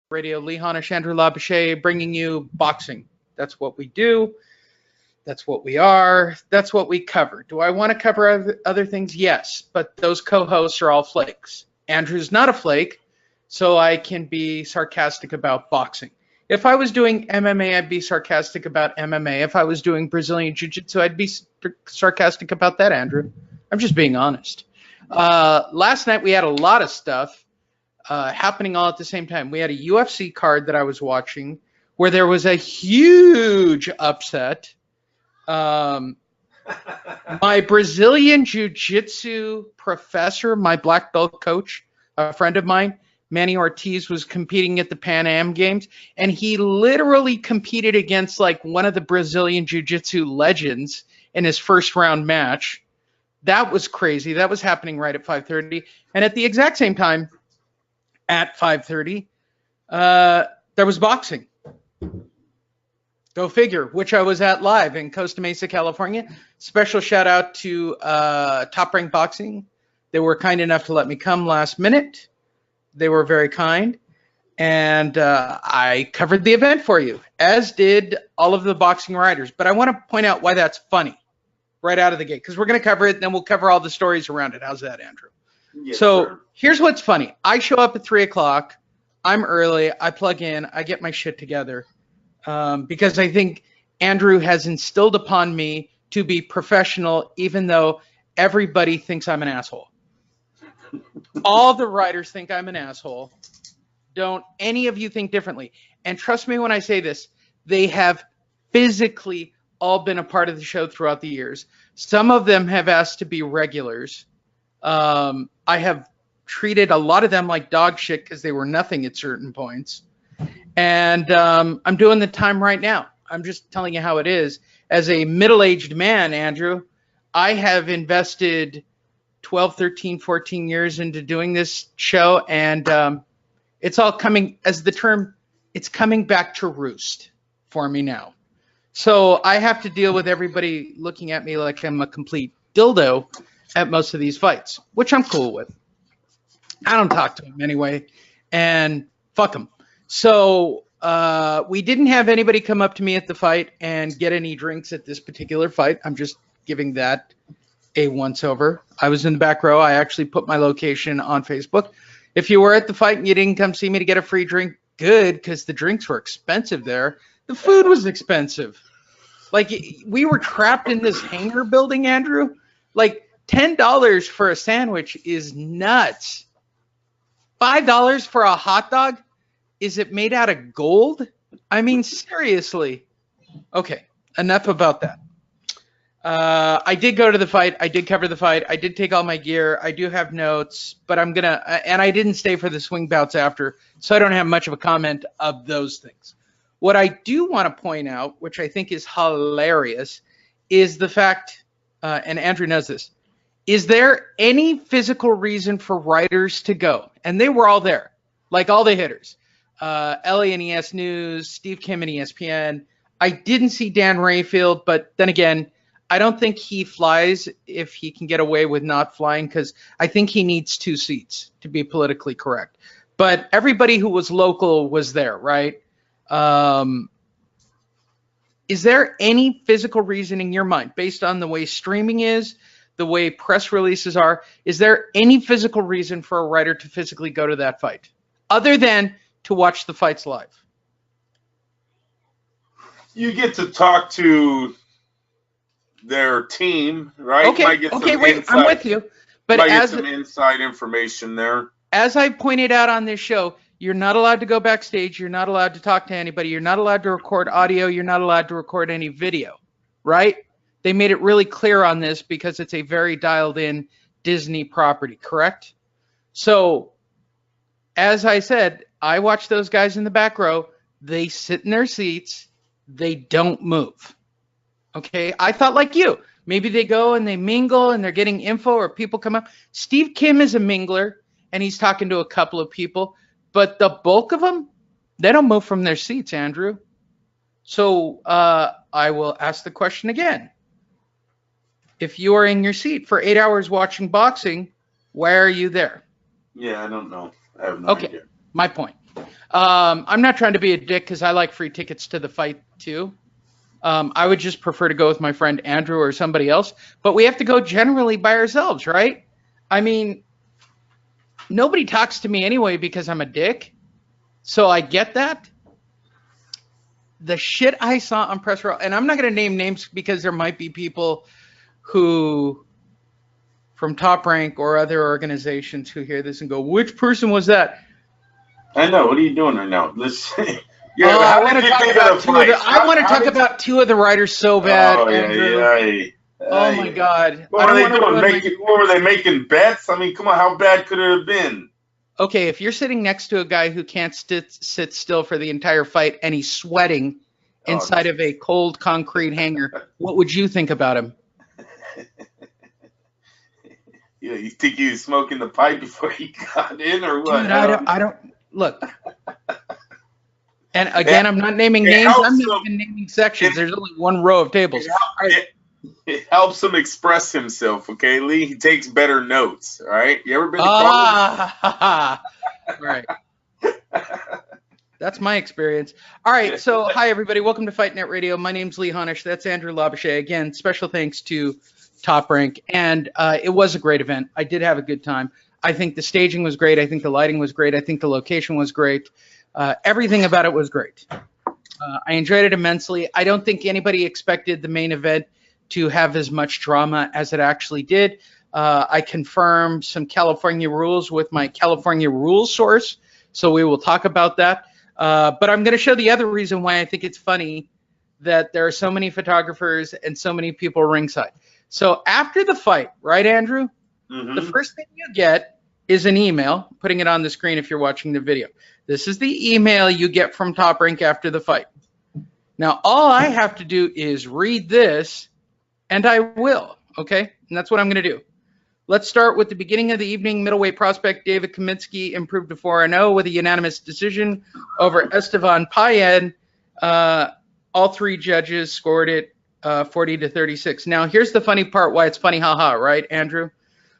Radio. Lee Hanish, Andrew Labouche, bringing you boxing. That's what we do. That's what we are. That's what we cover. Do I want to cover other things? Yes, but those co-hosts are all flakes. Andrew's not a flake, so I can be sarcastic about boxing. If I was doing MMA, I'd be sarcastic about MMA. If I was doing Brazilian Jiu-Jitsu, I'd be sarcastic about that, Andrew. I'm just being honest. Last night we had a lot of stuff happening all at the same time. We had a UFC card that I was watching where there was a huge upset. My Brazilian Jiu-Jitsu professor, my black belt coach, a friend of mine, Manny Ortiz, was competing at the Pan Am Games, and he literally competed against like one of the Brazilian Jiu-Jitsu legends in his first round match. That was crazy. That was happening right at 5:30. And at the exact same time, at 5:30, there was boxing. Go figure, which I was at live in Costa Mesa, California. Special shout out to Top Rank Boxing. They were kind enough to let me come last minute. They were very kind. And I covered the event for you, as did all of the boxing writers. But I want to point out why that's funny right out of the gate, because we're going to cover it, and then we'll cover all the stories around it. How's that, Andrew? Yes, so sir. Here's what's funny. I show up at 3 o'clock. I'm early. I plug in. I get my shit together because I think Andrew has instilled upon me to be professional, even though everybody thinks I'm an asshole. All the writers think I'm an asshole. Don't any of you think differently. And trust me when I say this, they have physically all been a part of the show throughout the years. Some of them have asked to be regulars. I have treated a lot of them like dog shit because they were nothing at certain points. And I'm doing the time right now. I'm just telling you how it is. As a middle-aged man, Andrew, I have invested 12, 13, 14 years into doing this show, and it's all coming, as the term, it's coming back to roost for me now. So I have to deal with everybody looking at me like I'm a complete dildo at most of these fights, which I'm cool with. I don't talk to them anyway, and fuck them. So we didn't have anybody come up to me at the fight and get any drinks at this particular fight. I'm just giving that a once-over. I was in the back row. I actually put my location on Facebook. If you were at the fight and you didn't come see me to get a free drink, good, because the drinks were expensive there. The food was expensive. Like, we were trapped in this hangar building, Andrew. Like, $10 for a sandwich is nuts. $5 for a hot dog? Is it made out of gold? I mean, seriously. Okay, enough about that. I did go to the fight. I did cover the fight. I did take all my gear. I do have notes, but I'm going to, and I didn't stay for the swing bouts after, so I don't have much of a comment of those things. What I do want to point out, which I think is hilarious, is the fact, and Andrew knows this, is there any physical reason for writers to go? And they were all there, like all the hitters. Ellie and ES News, Steve Kim and ESPN. I didn't see Dan Rayfield, but then again, I don't think he flies if he can get away with not flying, because I think he needs 2 seats to be politically correct. But everybody who was local was there, right? Is there any physical reason in your mind, based on the way streaming is, the way press releases are, is there any physical reason for a writer to physically go to that fight, other than to watch the fights live? You get to talk to their team, right? Okay, wait, I'm with you. But as some inside information there. As I pointed out on this show, you're not allowed to go backstage. You're not allowed to talk to anybody. You're not allowed to record audio. You're not allowed to record any video, right? They made it really clear on this because it's a very dialed-in Disney property, correct? So, as I said, I watch those guys in the back row. They sit in their seats. They don't move. Okay, I thought like you. Maybe they go and they mingle and they're getting info or people come up. Steve Kim is a mingler and he's talking to a couple of people, but the bulk of them, they don't move from their seats, Andrew. So I will ask the question again. If you are in your seat for 8 hours watching boxing, why are you there? Yeah, I don't know. I have no idea. My point. I'm not trying to be a dick because I like free tickets to the fight too. I would just prefer to go with my friend Andrew or somebody else, but we have to go generally by ourselves, right? I mean, nobody talks to me anyway because I'm a dick, so I get that. The shit I saw on press row, and I'm not going to name names because there might be people who from Top Rank or other organizations who hear this and go, which person was that? I know. What are you doing right now? Let's. Yeah, I want to talk about two of the writers so bad. Oh, Andrew. yeah. Oh my God. What were they doing? What were they making bets? I mean, come on, how bad could it have been? Okay, if you're sitting next to a guy who can't sit still for the entire fight and he's sweating inside of a cold concrete hangar, what would you think about him? Yeah, you think he was smoking the pipe before he got in, or what? Dude, I don't look. And again, I'm not naming names. I'm not even naming sections. There's only one row of tables. It helps him express himself, okay, Lee? He takes better notes, all right? You ever been to college? Right. That's my experience. All right, so hi, everybody. Welcome to Fight Net Radio. My name's Lee Honish. That's Andrew Labouche. Again, special thanks to Top Rank. And it was a great event. I did have a good time. I think the staging was great. I think the lighting was great. I think the location was great. Everything about it was great. I enjoyed it immensely. I don't think anybody expected the main event to have as much drama as it actually did. I confirmed some California rules with my California rules source, so we will talk about that. But I'm going to show the other reason why I think it's funny that there are so many photographers and so many people ringside. So after the fight, right, Andrew? Mm-hmm. The first thing you get is an email, putting it on the screen if you're watching the video. This is the email you get from Top Rank after the fight. Now, all I have to do is read this, and I will, okay? And that's what I'm going to do. Let's start with the beginning of the evening. Middleweight prospect David Kaminsky improved to 4-0 with a unanimous decision over Esteban Payen. All three judges scored it 40-36. Now, here's the funny part why it's funny, haha, right, Andrew?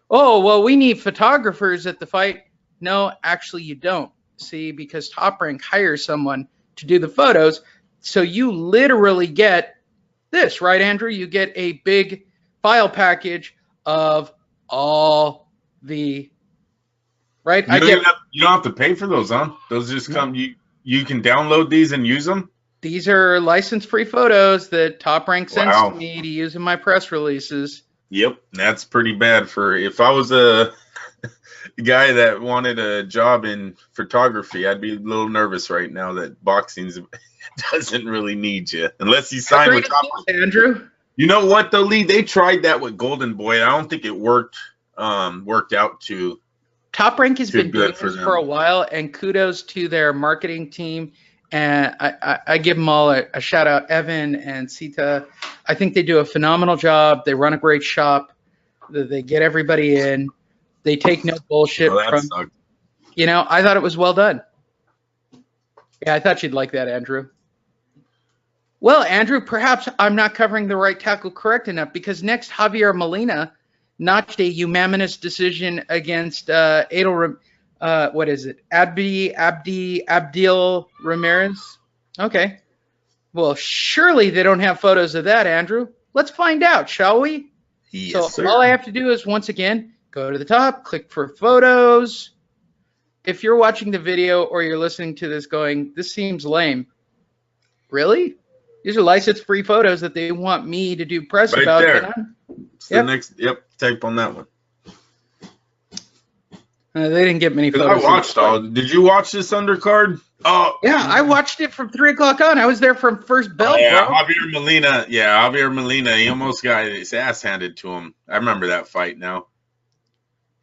Oh, well, we need photographers at the fight. No, actually, you don't. See, because Top Rank hires someone to do the photos. So you literally get this, right, Andrew? You get a big file package of all the, right? You don't have to pay for those, huh? Those just come, you can download these and use them? These are license-free photos that Top Rank sends to me to use in my press releases. Yep, that's pretty bad. For if I was a guy that wanted a job in photography, I'd be a little nervous right now that boxing doesn't really need you unless you sign with Top Rank. Andrew, you know what though, Lee? They tried that with Golden Boy. I don't think it worked out too. Top Rank has been doing this for a while, and kudos to their marketing team. And I give them all a shout out, Evan and Sita. I think they do a phenomenal job. They run a great shop. They get everybody in. They take no bullshit from. You know, I thought it was well done. Yeah, I thought you'd like that, Andrew. Well, Andrew, perhaps I'm not covering the right tackle correct enough because next Javier Molina notched a unanimous decision against Adel. What is it? Abdil Ramirez? Okay. Well, surely they don't have photos of that, Andrew. Let's find out, shall we? Yes, so all I have to do is, once again, go to the top, click for photos. If you're watching the video or you're listening to this going, this seems lame. Really? These are license-free photos that they want me to do press right about. There. It's the next, type on that one. They didn't get many photos. I watched all. Did you watch this undercard? Oh, yeah, I watched it from 3 o'clock on. I was there from first bell, bro. Javier Molina. He almost got his ass handed to him. I remember that fight now.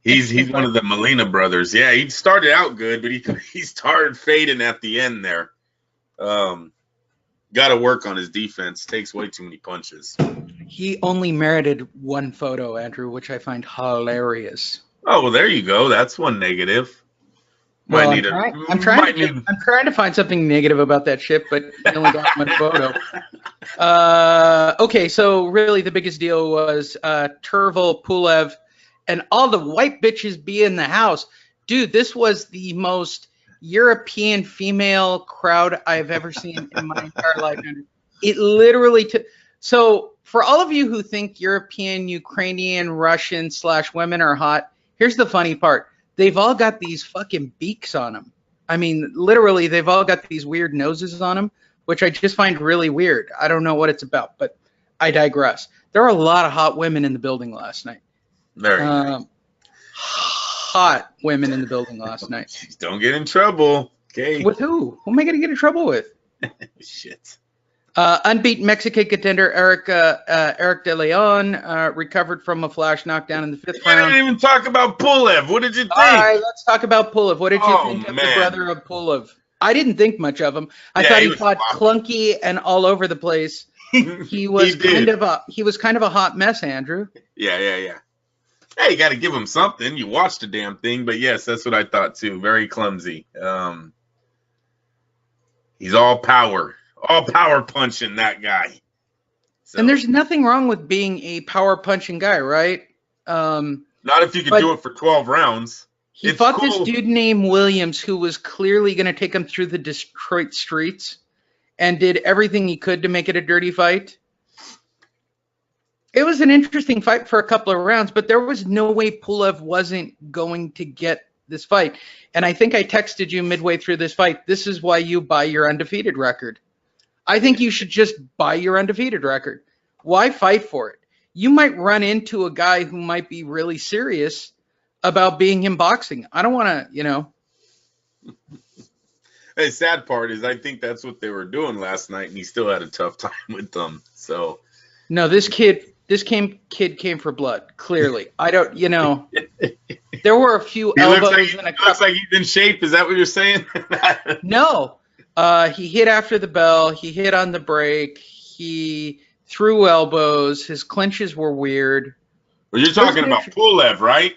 He's one of the Molina brothers. Yeah, he started out good, but he started fading at the end there. Got to work on his defense. Takes way too many punches. He only merited one photo, Andrew, which I find hilarious. Oh, well, there you go. That's one negative. Well, I'm trying to find something negative about that shit, but he only got one photo. Okay, so really the biggest deal was Turval, Pulev, and all the white bitches be in the house. Dude, this was the most European female crowd I've ever seen in my entire life. It literally took. So for all of you who think European, Ukrainian, Russian / women are hot, here's the funny part. They've all got these fucking beaks on them. I mean, literally, they've all got these weird noses on them, which I just find really weird. I don't know what it's about, but I digress. There were a lot of hot women in the building last night. Very nice. Hot women in the building last night. Don't get in trouble. Okay. With who? Who am I going to get in trouble with? Shit. Unbeaten Mexican contender Eric De Leon recovered from a flash knockdown in the 5th round. I didn't even talk about Pulev. What did you think? All right, let's talk about Pulev. What did you think of the brother of Pulev? I didn't think much of him. I thought he fought clunky and all over the place. He was kind of a hot mess, Andrew. Yeah. Hey, you got to give him something. You watched the damn thing, but yes, that's what I thought too. Very clumsy. He's all power punching, that guy. So. And there's nothing wrong with being a power punching guy, right? Not if you can do it for 12 rounds. He fought this dude named Williams who was clearly going to take him through the Detroit streets and did everything he could to make it a dirty fight. It was an interesting fight for a couple of rounds, but there was no way Pulev wasn't going to get this fight. And I think I texted you midway through this fight, this is why you buy your undefeated record. I think you should just buy your undefeated record. Why fight for it? You might run into a guy who might be really serious about being in boxing. I don't want to, The sad part is I think that's what they were doing last night, and he still had a tough time with them. So no, this kid came for blood. Clearly, I don't. There were a few elbows. He looks like he's in shape. Is that what you're saying? No, he hit after the bell. He hit on the break. He threw elbows. His clinches were weird. Well, you're talking about Pulev, right?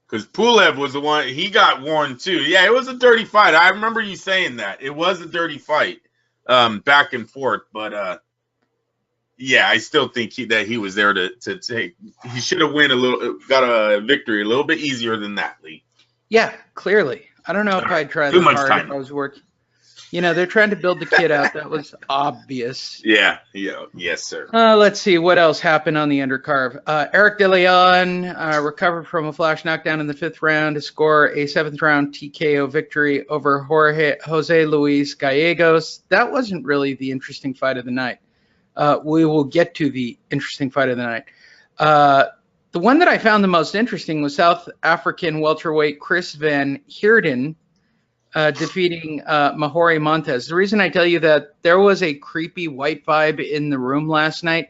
Because Pulev was the one, he got warned too. Yeah, it was a dirty fight. I remember you saying that. It was a dirty fight, back and forth. But yeah, I still think that he was there to take. He should have got a victory a little bit easier than that, Lee. Yeah, clearly. I don't know if I'd try that hard if I was working. They're trying to build the kid out. That was obvious. Yeah, yes, sir. Let's see what else happened on the undercard. Eric De Leon recovered from a flash knockdown in the 5th round to score a 7th round TKO victory over Jose Luis Gallegos. That wasn't really the interesting fight of the night. We will get to the interesting fight of the night. The one that I found the most interesting was South African welterweight Chris Van Heerden defeating Mahori Montez. The reason I tell you that, there was a creepy Whyte vibe in the room last night.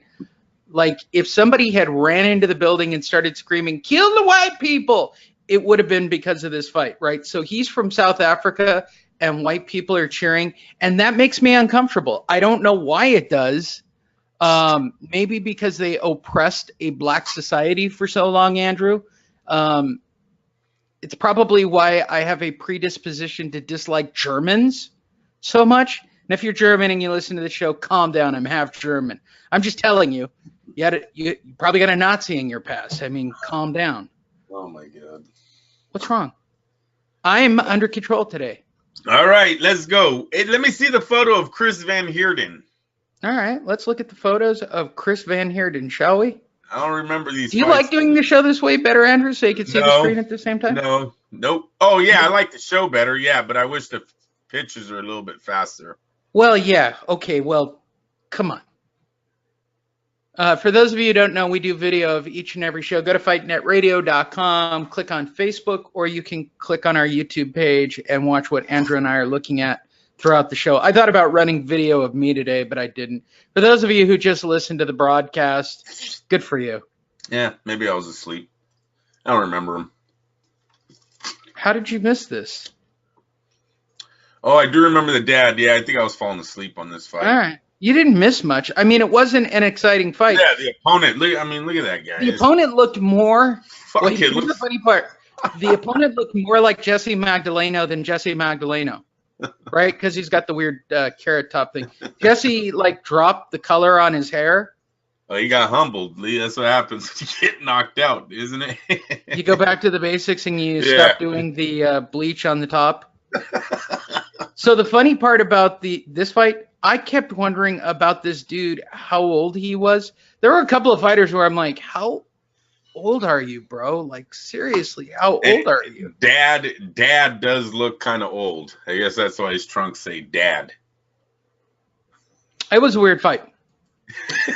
Like, if somebody had ran into the building and started screaming, "Kill the white people," it would have been because of this fight, right? So he's from South Africa, and white people are cheering, and that makes me uncomfortable. I don't know why it does. Maybe because they oppressed a black society for so long, Andrew. It's probably why I have a predisposition to dislike Germans so much. And if you're German and you listen to the show, calm down. I'm half German. I'm just telling you, you probably got a Nazi in your past. I mean, calm down. Oh, my God. What's wrong? I'm under control today. All right, let's go. Hey, let me see the photo of Chris Van Heerden. All right, let's look at the photos of Chris Van Heerden, shall we? I don't remember these. Do you like doing the show this way better, Andrew, so you can see the screen at the same time? No, nope. Oh, yeah, I like the show better, yeah, but I wish the pictures are a little bit faster. Well, yeah, okay, well, come on. For those of you who don't know, we do video of each and every show. Go to fightnetradio.com, click on Facebook, or you can click on our YouTube page and watch what Andrew and I are looking at throughout the show. I thought about running video of me today, but I didn't. For those of you who just listened to the broadcast, good for you. Yeah, maybe I was asleep. I don't remember him. How did you miss this? Oh, I do remember the dad. Yeah, I think I was falling asleep on this fight. All right. You didn't miss much. I mean, it wasn't an exciting fight. Yeah, the opponent. Look at that guy. The opponent looked more. Here's the funny part. The opponent looked more like Jesse Magdaleno than Jesse Magdaleno, right? Because he's got the weird carrot top thing. Jesse dropped the color on his hair. Oh, he got humbled, Lee. That's what happens when you get knocked out, isn't it? You go back to the basics and you stop doing the bleach on the top. So the funny part about this fight, I kept wondering about this dude, how old he was. There were a couple of fighters where I'm like, how old are you, bro? Like, seriously, how old are you? Dad does look kind of old. I guess that's why his trunks say dad. It was a weird fight.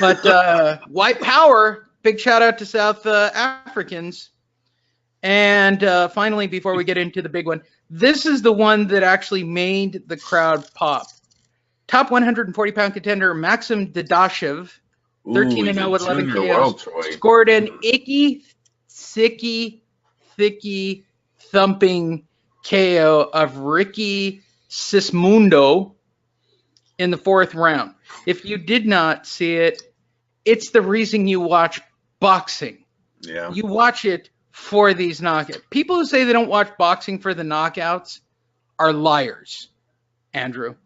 But White Power, big shout out to South Africans. And finally, before we get into the big one, this is the one that actually made the crowd pop. Top 140-pound contender Maxim Dadashev, 13-0 with 11 KOs, scored an icky, sicky, thicky, thumping KO of Ricky Sismundo in the 4th round. If you did not see it, it's the reason you watch boxing. Yeah. You watch it for these knockouts. People who say they don't watch boxing for the knockouts are liars, Andrew.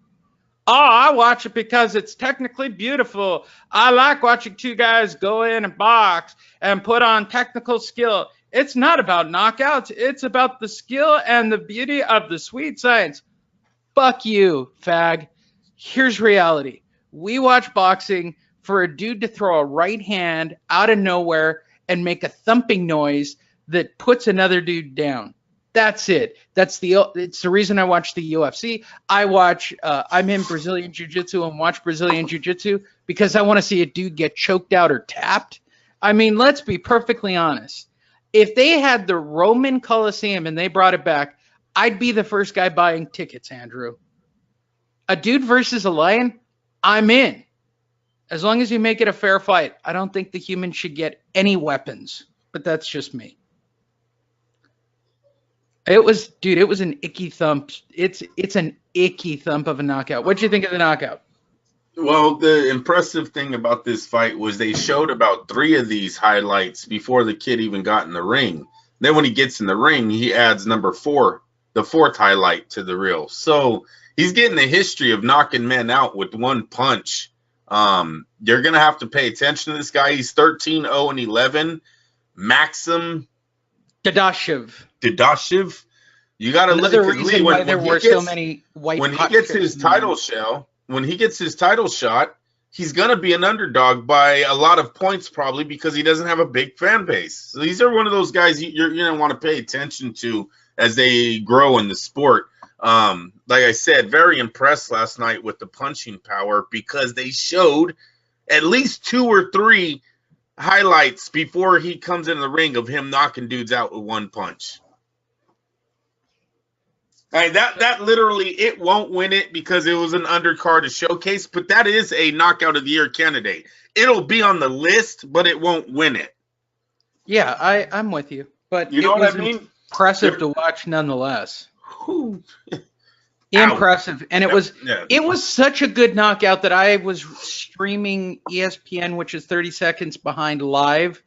Oh, I watch it because it's technically beautiful. I like watching two guys go in and box and put on technical skill. It's not about knockouts. It's about the skill and the beauty of the sweet science. Fuck you, fag. Here's reality. We watch boxing for a dude to throw a right hand out of nowhere and make a thumping noise that puts another dude down. That's it. It's the reason I watch the UFC. I'm in Brazilian Jiu-Jitsu and watch Brazilian Jiu-Jitsu because I want to see a dude get choked out or tapped. I mean, let's be perfectly honest. If they had the Roman Coliseum and they brought it back, I'd be the first guy buying tickets, Andrew. A dude versus a lion, I'm in. As long as you make it a fair fight. I don't think the human should get any weapons, but that's just me. It was an icky thump. It's an icky thump of a knockout. What'd you think of the knockout? Well, the impressive thing about this fight was they showed about 3 of these highlights before the kid even got in the ring. Then when he gets in the ring, he adds number 4, the 4th highlight to the reel. So he's getting a history of knocking men out with one punch. You're going to have to pay attention to this guy. He's 13-0-11. Maxim Dadashev. You got to look at reason why there were so many white. When he gets his title shot, he's going to be an underdog by a lot of points probably because he doesn't have a big fan base. So these are one of those guys you're going to want to pay attention to as they grow in the sport. Like I said, very impressed last night with the punching power because they showed at least 2 or 3 highlights before he comes in the ring of him knocking dudes out with one punch. And that literally, it won't win it because it was an undercard to showcase, but that is a knockout of the year candidate. It'll be on the list, but it won't win it. Yeah, I'm with you. But you know what I mean? Impressive to watch nonetheless. Impressive. And it was such a good knockout that I was streaming ESPN, which is 30 seconds behind live.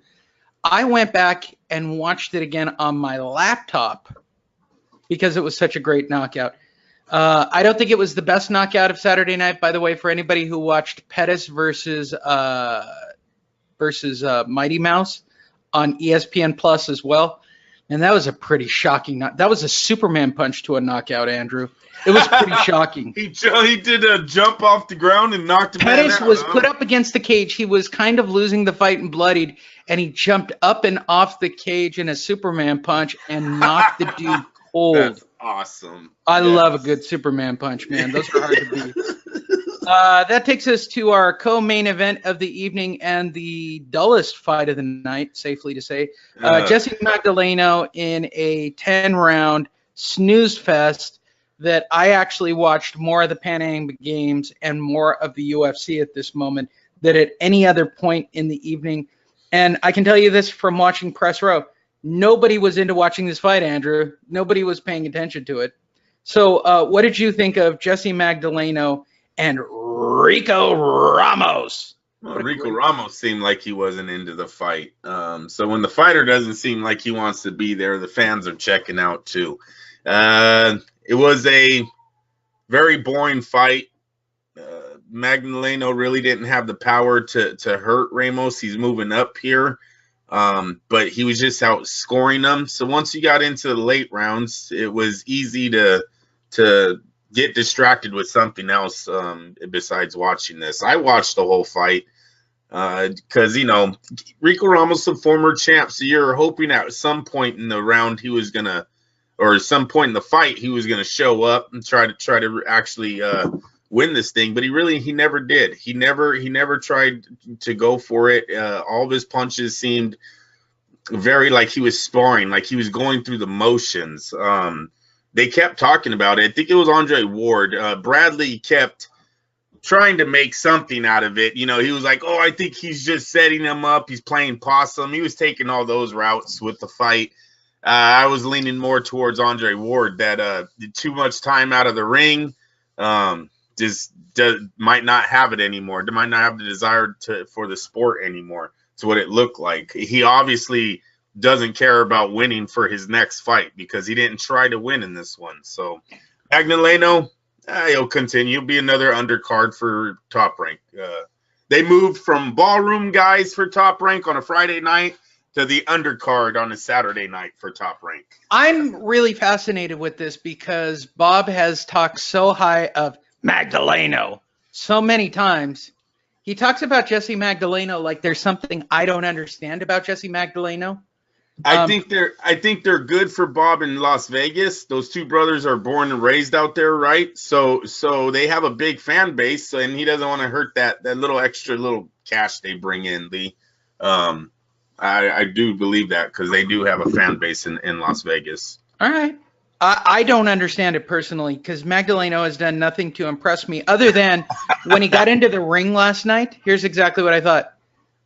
I went back and watched it again on my laptop because it was such a great knockout. I don't think it was the best knockout of Saturday night, by the way, for anybody who watched Pettis versus Mighty Mouse on ESPN Plus as well. And that was a pretty shocking that was a Superman punch to a knockout, Andrew. It was pretty shocking. He did a jump off the ground and knocked him out. Pettis was put up against the cage. He was kind of losing the fight and bloodied, and he jumped up and off the cage in a Superman punch and knocked the dude cold. That's awesome. I love a good Superman punch, man. Those are hard to beat. That takes us to our co-main event of the evening and the dullest fight of the night, safely to say. Jesse Magdaleno in a 10-round snooze fest that I actually watched more of the Pan Am Games and more of the UFC at this moment than at any other point in the evening. And I can tell you this from watching Press Row. Nobody was into watching this fight, Andrew. Nobody was paying attention to it. So what did you think of Jesse Magdaleno and Rico Ramos? Well, Rico Ramos seemed like he wasn't into the fight. So when the fighter doesn't seem like he wants to be there, the fans are checking out too. It was a very boring fight. Magdaleno really didn't have the power to hurt Ramos. He's moving up here. But he was just outscoring them. So once you got into the late rounds, it was easy to to get distracted with something else besides watching this. I watched the whole fight because, Rico Ramos, the former champ, so you're hoping at some point in the round he was going to, or some point in the fight, he was going to show up and try to actually win this thing, but he never did. He never tried to go for it. All of his punches seemed very like he was sparring, like he was going through the motions. They kept talking about it. I think it was Andre Ward. Bradley kept trying to make something out of it. He was like, oh, I think he's just setting him up. He's playing possum. He was taking all those routes with the fight. I was leaning more towards Andre Ward, that too much time out of the ring, might not have it anymore. They might not have the desire for the sport anymore. It's what it looked like. He obviously doesn't care about winning for his next fight because he didn't try to win in this one. So Magdaleno, he'll continue. Be another undercard for Top Rank. They moved from ballroom guys for Top Rank on a Friday night to the undercard on a Saturday night for Top Rank. I'm really fascinated with this because Bob has talked so high of Magdaleno so many times. He talks about Jesse Magdaleno like there's something I don't understand about Jesse Magdaleno. I think they're good for Bob in Las Vegas. Those two brothers are born and raised out there, right? So they have a big fan base, and he doesn't want to hurt that little extra little cash they bring in. I do believe that because they do have a fan base in Las Vegas. All right. I don't understand it personally because Magdaleno has done nothing to impress me other than when he got into the ring last night. Here's exactly what I thought.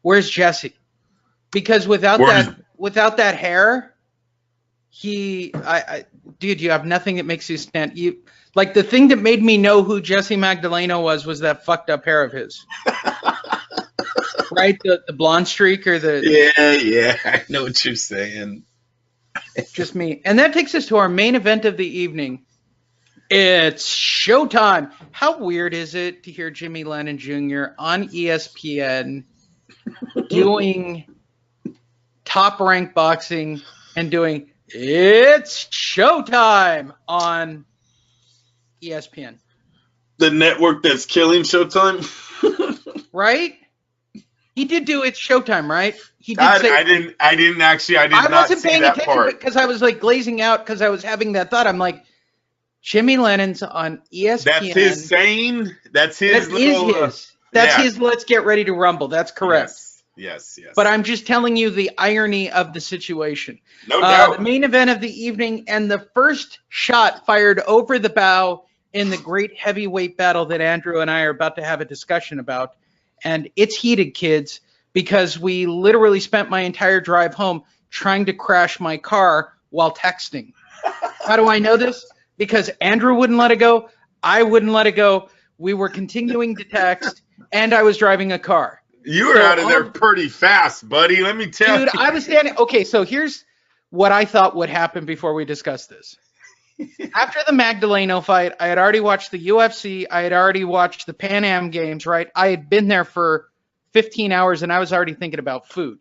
Where's Jesse? Because without that hair, dude, you have nothing that makes you stand. Like the thing that made me know who Jesse Magdaleno was that fucked up hair of his. Right? The blonde streak or the... Yeah, I know what you're saying. Just me. And that takes us to our main event of the evening. It's showtime. How weird is it to hear Jimmy Lennon Jr. on ESPN doing Top Rank Boxing and doing It's Showtime on ESPN? The network that's killing Showtime? Right? He did do It's Showtime, right? He did I did not see that part. I wasn't paying attention because I was like glazing out because I was having that thought. I'm like, Jimmy Lennon's on ESPN. That's his saying. That's his. That's his. Let's get ready to rumble. That's correct. Yes. But I'm just telling you the irony of the situation. No doubt. The main event of the evening and the first shot fired over the bow in the great heavyweight battle that Andrew and I are about to have a discussion about. And it's heated, kids, because we literally spent my entire drive home trying to crash my car while texting. How do I know this? Because Andrew wouldn't let it go. I wouldn't let it go. We were continuing to text, and I was driving a car. You were out of there pretty fast, buddy. Let me tell you. Dude, I was standing. Okay, so here's what I thought would happen before we discuss this. After the Magdaleno fight, I had already watched the UFC. I had already watched the Pan Am Games, right? I had been there for 15 hours, and I was already thinking about food,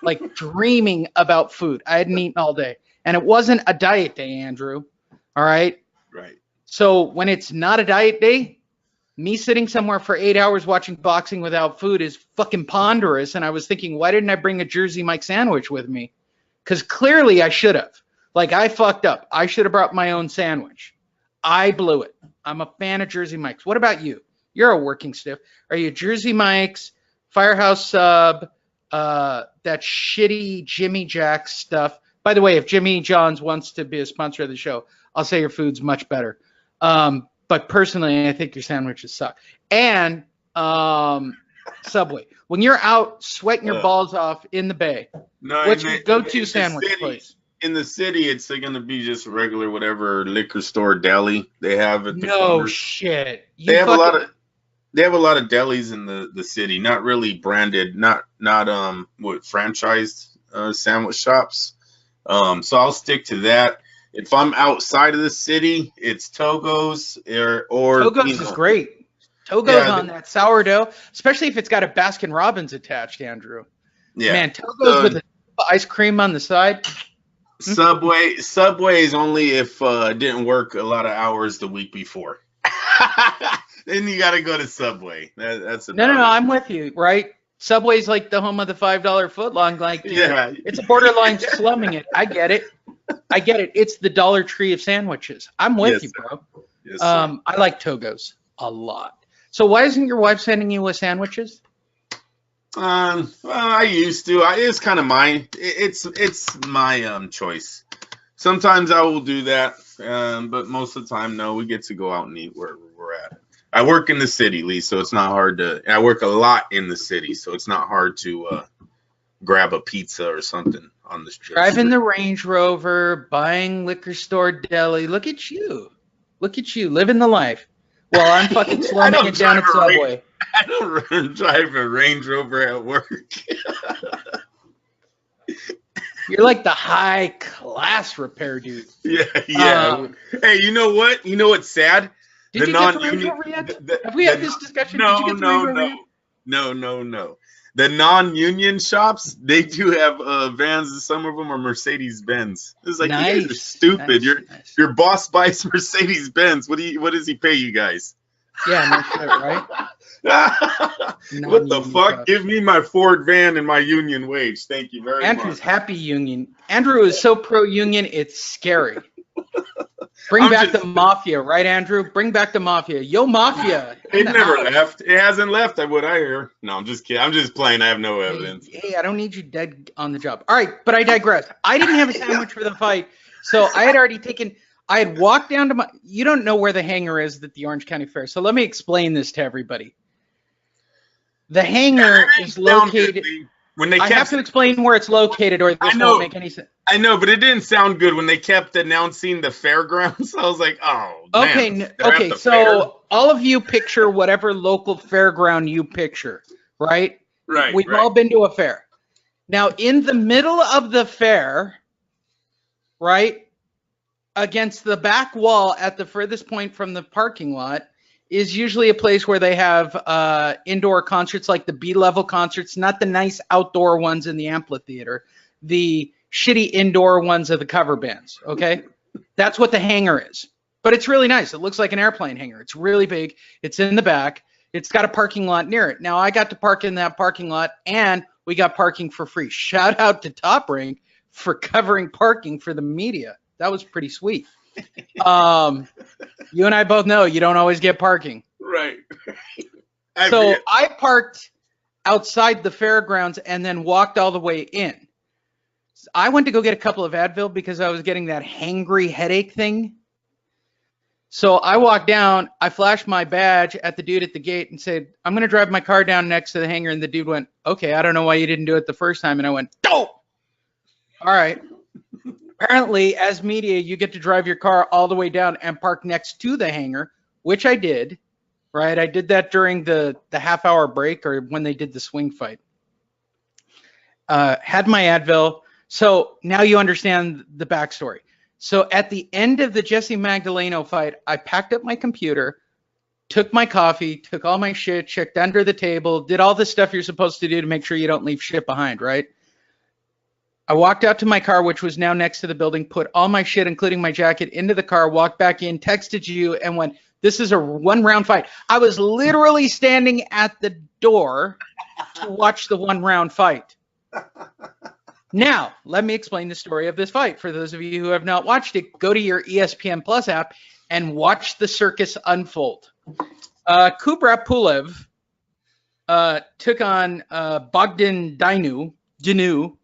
like dreaming about food. I hadn't eaten all day. And it wasn't a diet day, Andrew. All right? Right. So when it's not a diet day, me sitting somewhere for 8 hours watching boxing without food is fucking ponderous. And I was thinking, why didn't I bring a Jersey Mike sandwich with me? Because clearly I should have. Like, I fucked up. I should have brought my own sandwich. I blew it. I'm a fan of Jersey Mike's. What about you? You're a working stiff. Are you Jersey Mike's, Firehouse Sub, that shitty Jimmy Jack stuff? By the way, if Jimmy John's wants to be a sponsor of the show, I'll say your food's much better. But personally, I think your sandwiches suck. And Subway. When you're out sweating your balls off in the Bay, what's your go-to sandwich place? In the city, it's going to be just regular whatever liquor store deli they have at the corner. Shit. They have a lot of delis in the city, not really branded, not franchised sandwich shops. So I'll stick to that. If I'm outside of the city, it's Togo's or Togo's is great. Togo's on that sourdough, especially if it's got a Baskin Robbins attached, Andrew. Yeah. Man, Togo's with ice cream on the side. Subway is only if it didn't work a lot of hours the week before. Then you got to go to Subway. That's No, I'm with you, right? Subway's like the home of the $5 footlong. Like, yeah, it's a borderline slumming it. I get it. It's the Dollar Tree of sandwiches. I'm with you, bro. Yes, I like Togo's a lot. So why isn't your wife sending you with sandwiches? Well, I used to. It's kind of mine. It's my choice. Sometimes I will do that, but most of the time, no. We get to go out and eat wherever we're at. I work in the city, Lee, so it's not hard to. I work a lot in the city, so it's not hard to grab a pizza or something on the street. Driving the Range Rover, buying liquor store deli. Look at you, living the life. While I'm fucking slumming it down at Subway. I don't drive a Range Rover at work. You're like the high class repair dude. Yeah. Hey, you know what? You know what's sad? Did you get the Range Rover yet? Have we had this discussion? No. The non-union shops, they do have vans. Some of them are Mercedes Benz. It's like, nice. You guys are stupid. Your boss buys Mercedes Benz. What does he pay you guys? Yeah, no shit, right? What the fuck? Stuff. Give me my Ford van and my union wage. Thank you very much. Andrew's happy union. Andrew is so pro-union, it's scary. Bring back the mafia, right, Andrew? Bring back the mafia. Yo, mafia. It never left. It hasn't left, what I hear. No, I'm just kidding. I'm just playing. I have no evidence. Hey, I don't need you dead on the job. All right, but I digress. I didn't have a sandwich for the fight, so I had walked down to you don't know where the hangar is at the Orange County Fair, so let me explain this to everybody. The hangar is located. I have to explain where it's located, or this won't make any sense. I know, but it didn't sound good when they kept announcing the fairgrounds. I was like, oh, man. Okay. So fair? All of you picture whatever local fairground you picture, right? Right. We've all been to a fair. Now, in the middle of the fair, right, against the back wall at the furthest point from the parking lot, is usually a place where they have indoor concerts, like the B-level concerts, not the nice outdoor ones in the amphitheater, the shitty indoor ones of the cover bands, okay? That's what the hangar is. But it's really nice. It looks like an airplane hangar. It's really big. It's in the back. It's got a parking lot near it. Now, I got to park in that parking lot, and we got parking for free. Shout out to Top Rank for covering parking for the media. That was pretty sweet. You and I both know you don't always get parking. Right. I parked outside the fairgrounds and then walked all the way in. I went to go get a couple of Advil because I was getting that hangry headache thing. So I walked down, I flashed my badge at the dude at the gate and said, I'm going to drive my car down next to the hangar. And the dude went, okay, I don't know why you didn't do it the first time. And I went, dope. All right. Apparently, as media, you get to drive your car all the way down and park next to the hangar, which I did, right? I did that during the half-hour break or when they did the swing fight. Had my Advil. So now you understand the backstory. So at the end of the Jesse Magdaleno fight, I packed up my computer, took my coffee, took all my shit, checked under the table, did all the stuff you're supposed to do to make sure you don't leave shit behind, right? I walked out to my car, which was now next to the building, put all my shit, including my jacket, into the car, walked back in, texted you, and went, this is a one-round fight. I was literally standing at the door to watch the one-round fight. Now, let me explain the story of this fight. For those of you who have not watched it, go to your ESPN Plus app and watch the circus unfold. Kubrat Pulev took on Bogdan Dinu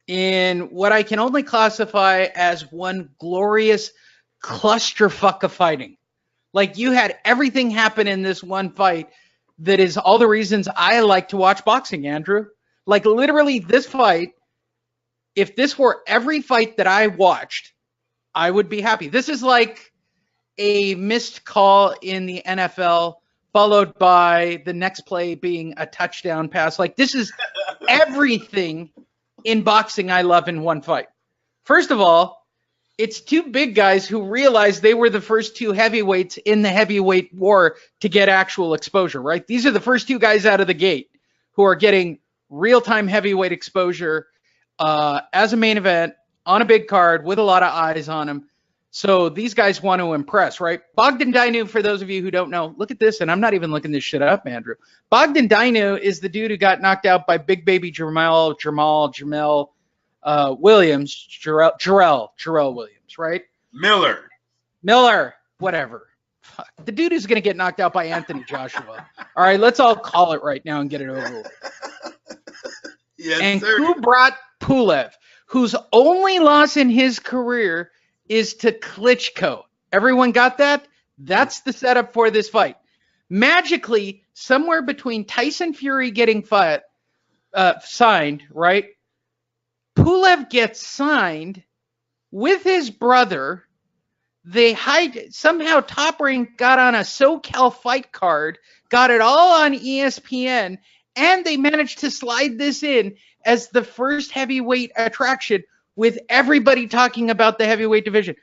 in what I can only classify as one glorious clusterfuck of fighting. Like, you had everything happen in this one fight that is all the reasons I like to watch boxing, Andrew. Like, literally, this fight, if this were every fight that I watched, I would be happy. This is like a missed call in the NFL followed by the next play being a touchdown pass. Like, this is everything in boxing I love in one fight. First of all, it's two big guys who realized they were the first two heavyweights in the heavyweight war to get actual exposure, right? These are the first two guys out of the gate who are getting real-time heavyweight exposure as a main event on a big card with a lot of eyes on him. So these guys want to impress, right? Bogdan Dainu, for those of you who don't know, look at this, and I'm not even looking this shit up, Andrew. Bogdan Dainu is the dude who got knocked out by Big Baby Jamal Williams, Jarrell Williams, right? Miller, whatever. Fuck. The dude who's going to get knocked out by Anthony Joshua. All right, let's all call it right now and get it over with. Yes, and sir. who brought Pulev, whose only loss in his career is to Klitschko. Everyone got that? That's the setup for this fight. Magically, somewhere between Tyson Fury getting signed, right? Pulev gets signed with his brother. They somehow Top Rank got on a SoCal fight card, got it all on ESPN, and they managed to slide this in as the first heavyweight attraction with everybody talking about the heavyweight division.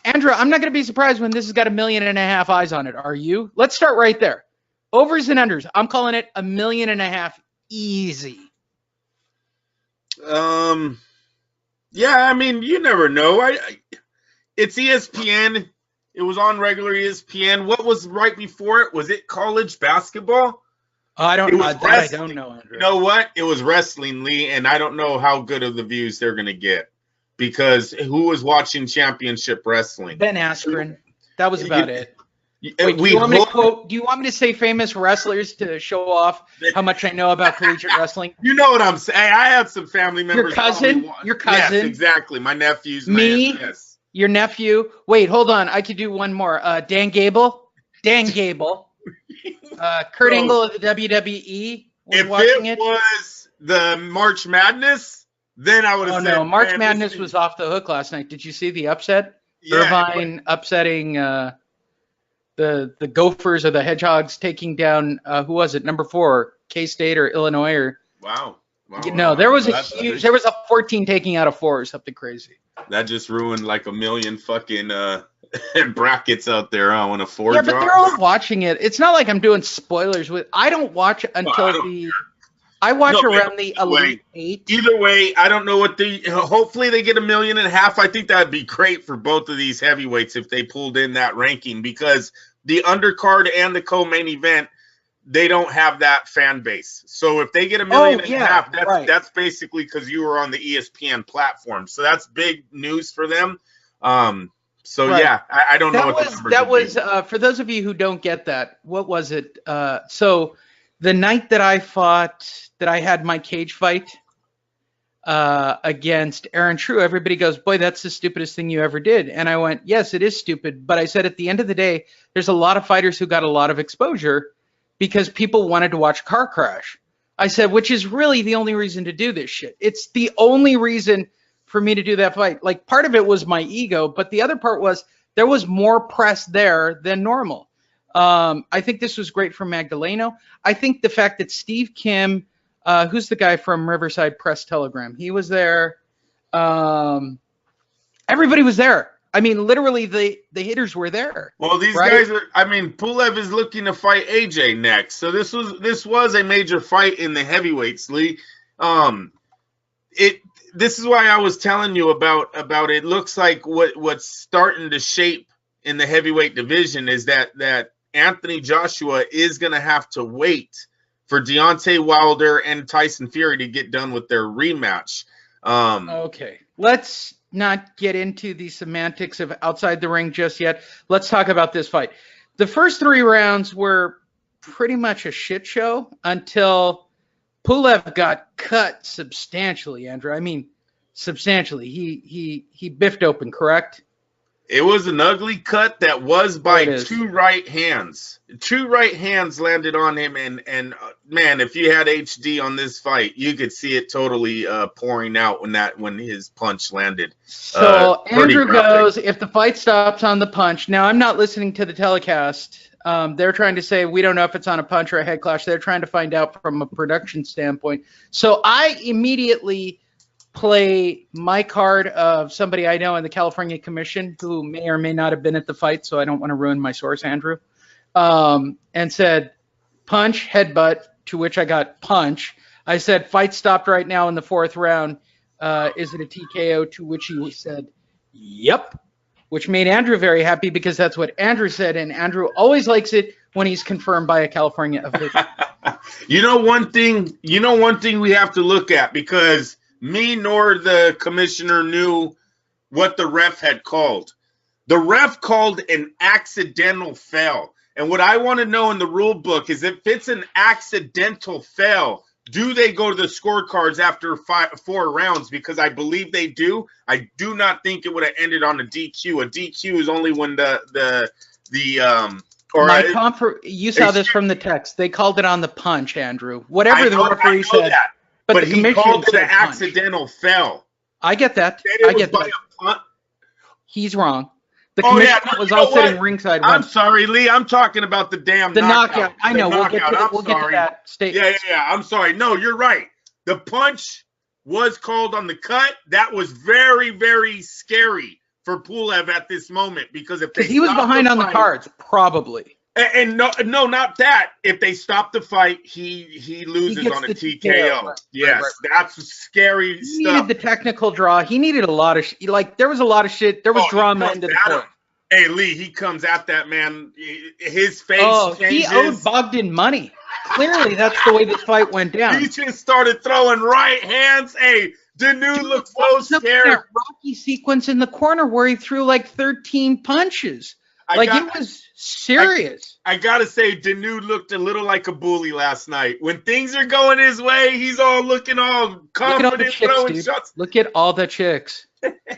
Andrew, I'm not going to be surprised when this has got 1.5 million eyes on it. Are you? Let's start right there. Overs and unders. I'm calling it 1.5 million easy. Yeah, I mean, you never know. It's ESPN. It was on regular ESPN. What was right before it? Was it college basketball? I don't know. I don't know, Andrew. You know what? It was wrestling, Lee, and I don't know how good of the views they're going to get because who was watching championship wrestling? Ben Askren. That was about it. Wait, do you want me to say famous wrestlers to show off how much I know about collegiate wrestling? You know what I'm saying. I had some family members. Your cousin. Yes, exactly. My nephews. Me. Yes. Your nephew. Wait, hold on. I could do one more. Dan Gable. Kurt Angle of the WWE. If it was the March Madness, then I would have said. Oh no, March Madness was off the hook last night. Did you see the upset? Yeah, Irvine upsetting the Gophers or the Hedgehogs, taking down who was it? Number 4, K-State or Illinois or. Wow. No, there was there was a 14 taking out of 4 or something crazy. That just ruined like 1 million fucking brackets out there on a 4 drop. Yeah, but they're all watching it. It's not like I'm doing spoilers with. I don't watch until I watch around the Elite 8. Either way, I don't know what hopefully they get 1.5 million. I think that'd be great for both of these heavyweights if they pulled in that ranking because the undercard and the co-main event, they don't have that fan base. So if they get 1.5 million, that's basically because you were on the ESPN platform. So that's big news for them. Yeah, I don't know what the numbers that was. For those of you who don't get that, what was it? So the night that I had my cage fight against Aaron True, everybody goes, boy, that's the stupidest thing you ever did. And I went, yes, it is stupid. But I said at the end of the day, there's a lot of fighters who got a lot of exposure because people wanted to watch a car crash. I said, which is really the only reason to do this shit. It's the only reason for me to do that fight. Like, part of it was my ego, but the other part was there was more press there than normal. I think this was great for Magdaleno. I think the fact that Steve Kim, who's the guy from Riverside Press Telegram, he was there. Everybody was there. I mean, literally, the hitters were there. Well, these guys are. I mean, Pulev is looking to fight AJ next, so this was a major fight in the heavyweights, Lee. This is why I was telling you about it. Looks like what's starting to shape in the heavyweight division is that Anthony Joshua is going to have to wait for Deontay Wilder and Tyson Fury to get done with their rematch. Okay, let's not get into the semantics of outside the ring just yet. Let's talk about this fight. The first 3 rounds were pretty much a shit show until Pulev got cut substantially, Andrew. I mean, substantially. He biffed open, correct? It was an ugly cut that was by 2 right hands. 2 right hands landed on him, and man, if you had HD on this fight, you could see it totally pouring out when his punch landed. So Andrew goes, if the fight stops on the punch. Now, I'm not listening to the telecast. They're trying to say we don't know if it's on a punch or a head clash. They're trying to find out from a production standpoint. So I immediately play my card of somebody I know in the California Commission who may or may not have been at the fight, so I don't want to ruin my source, Andrew, and said punch, headbutt, to which I got punch. I said fight stopped right now in the 4th round. is it a TKO? To which he said, yep, which made Andrew very happy because that's what Andrew said, and Andrew always likes it when he's confirmed by a California official. One thing we have to look at, because me nor the commissioner knew what the ref had called. The ref called an accidental foul. And what I want to know in the rule book is, if it's an accidental foul, do they go to the scorecards after 4 rounds? Because I believe they do. I do not think it would have ended on a DQ. A DQ is only when you saw this from the text. They called it on the punch, Andrew. Whatever the referee said. That. But he called it an accidental foul. I get that. I get that. He's wrong. The commissioner was all sitting ringside. I'm sorry, Lee. I'm talking about the knockout. I know. We'll get to that statement. Yeah. I'm sorry. No, you're right. The punch was called on the cut. That was very, very scary for Pulev at this moment, because if he was behind on the cards, probably. And no, not that. If they stop the fight, he loses on a TKO. Right. Yes, right. That's scary stuff. He needed the technical draw. He needed a lot of there was a lot of shit. There was drama into the court. Hey, Lee, he comes at that man. His face changes. He owed Bogdan money. Clearly, that's the way this fight went down. He just started throwing right hands. Hey, Danu looked so scared. That Rocky sequence in the corner where he threw like 13 punches. He was serious. I gotta say, Danu looked a little like a bully last night. When things are going his way, he's all looking all confident, throwing shots. Look at all the chicks.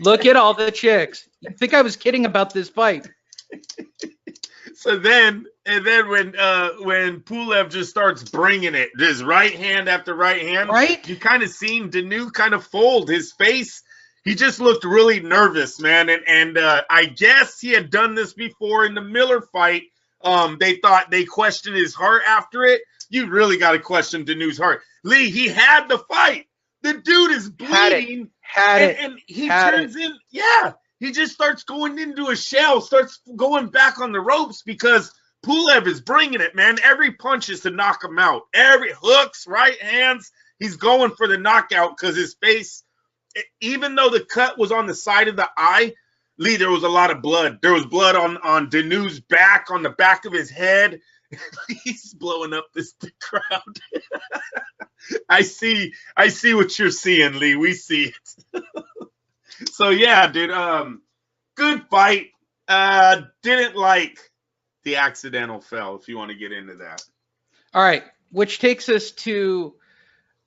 Look at all the chicks. You think I was kidding about this fight? So then when Pulev just starts bringing it, just right hand after right hand, right? You kind of seen Danu kind of fold his face. He just looked really nervous, man. And I guess he had done this before in the Miller fight. They questioned his heart after it. You really got to question Danu's heart. Lee, he had the fight. The dude is bleeding. And he turns in. Yeah. He just starts going into a shell, starts going back on the ropes, because Pulev is bringing it, man. Every punch is to knock him out. Every hooks, right hands. He's going for the knockout because his face, even though the cut was on the side of the eye, Lee, there was a lot of blood. There was blood on Danu's back, on the back of his head. He's blowing up the crowd. I see what you're seeing, Lee. We see it. So yeah, dude. Good fight. Didn't like the accidental foul, if you want to get into that. All right, which takes us to,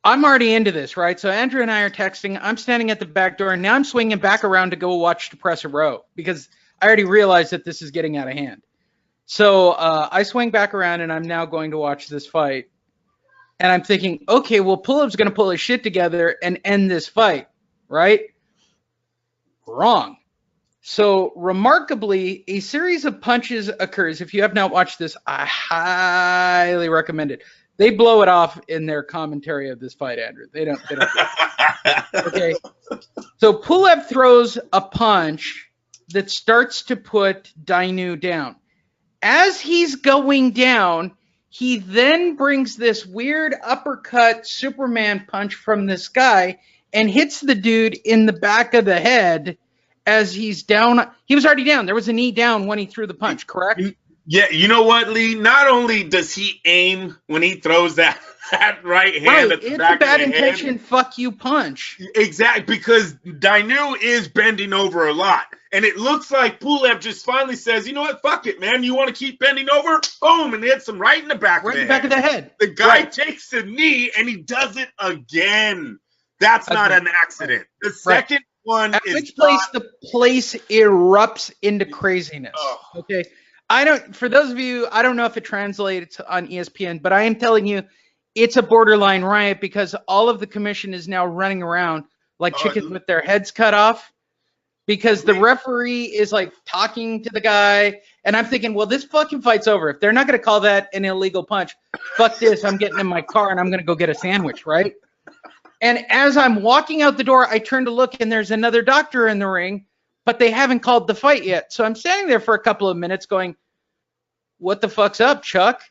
I'm already into this, right? So Andrew and I are texting. I'm standing at the back door, and now I'm swinging back around to go watch Depressor Row, because I already realized that this is getting out of hand. So I swing back around, and I'm now going to watch this fight. And I'm thinking, okay, well, Pulev's going to pull his shit together and end this fight, right? Wrong. So remarkably, a series of punches occurs. If you have not watched this, I highly recommend it. They blow it off in their commentary of this fight, Andrew. They don't. Okay. So Pulev throws a punch that starts to put Danu down. As he's going down, he then brings this weird uppercut Superman punch from this guy and hits the dude in the back of the head as he's down. He was already down. There was a knee down when he threw the punch, correct? Yeah, you know what, Lee? Not only does he aim when he throws that right hand at the back of the head. It's a bad intention, fuck you punch. Exactly, because Danu is bending over a lot. And it looks like Pulev just finally says, you know what, fuck it, man. You want to keep bending over? Boom, and hits him right in the back of the head. Right in the back of the head. The guy takes the knee, and he does it again. That's not an accident. The second one at is which place the place erupts into craziness. Oh. Okay. For those of you, I don't know if it translates on ESPN, but I am telling you, it's a borderline riot, because all of the commission is now running around like chickens with their heads cut off, because the referee is like talking to the guy, and I'm thinking, well, this fucking fight's over. If they're not going to call that an illegal punch, fuck this. I'm getting in my car and I'm going to go get a sandwich, right? And as I'm walking out the door, I turn to look, and there's another doctor in the ring, but they haven't called the fight yet. So I'm standing there for a couple of minutes going, what the fuck's up, Chuck?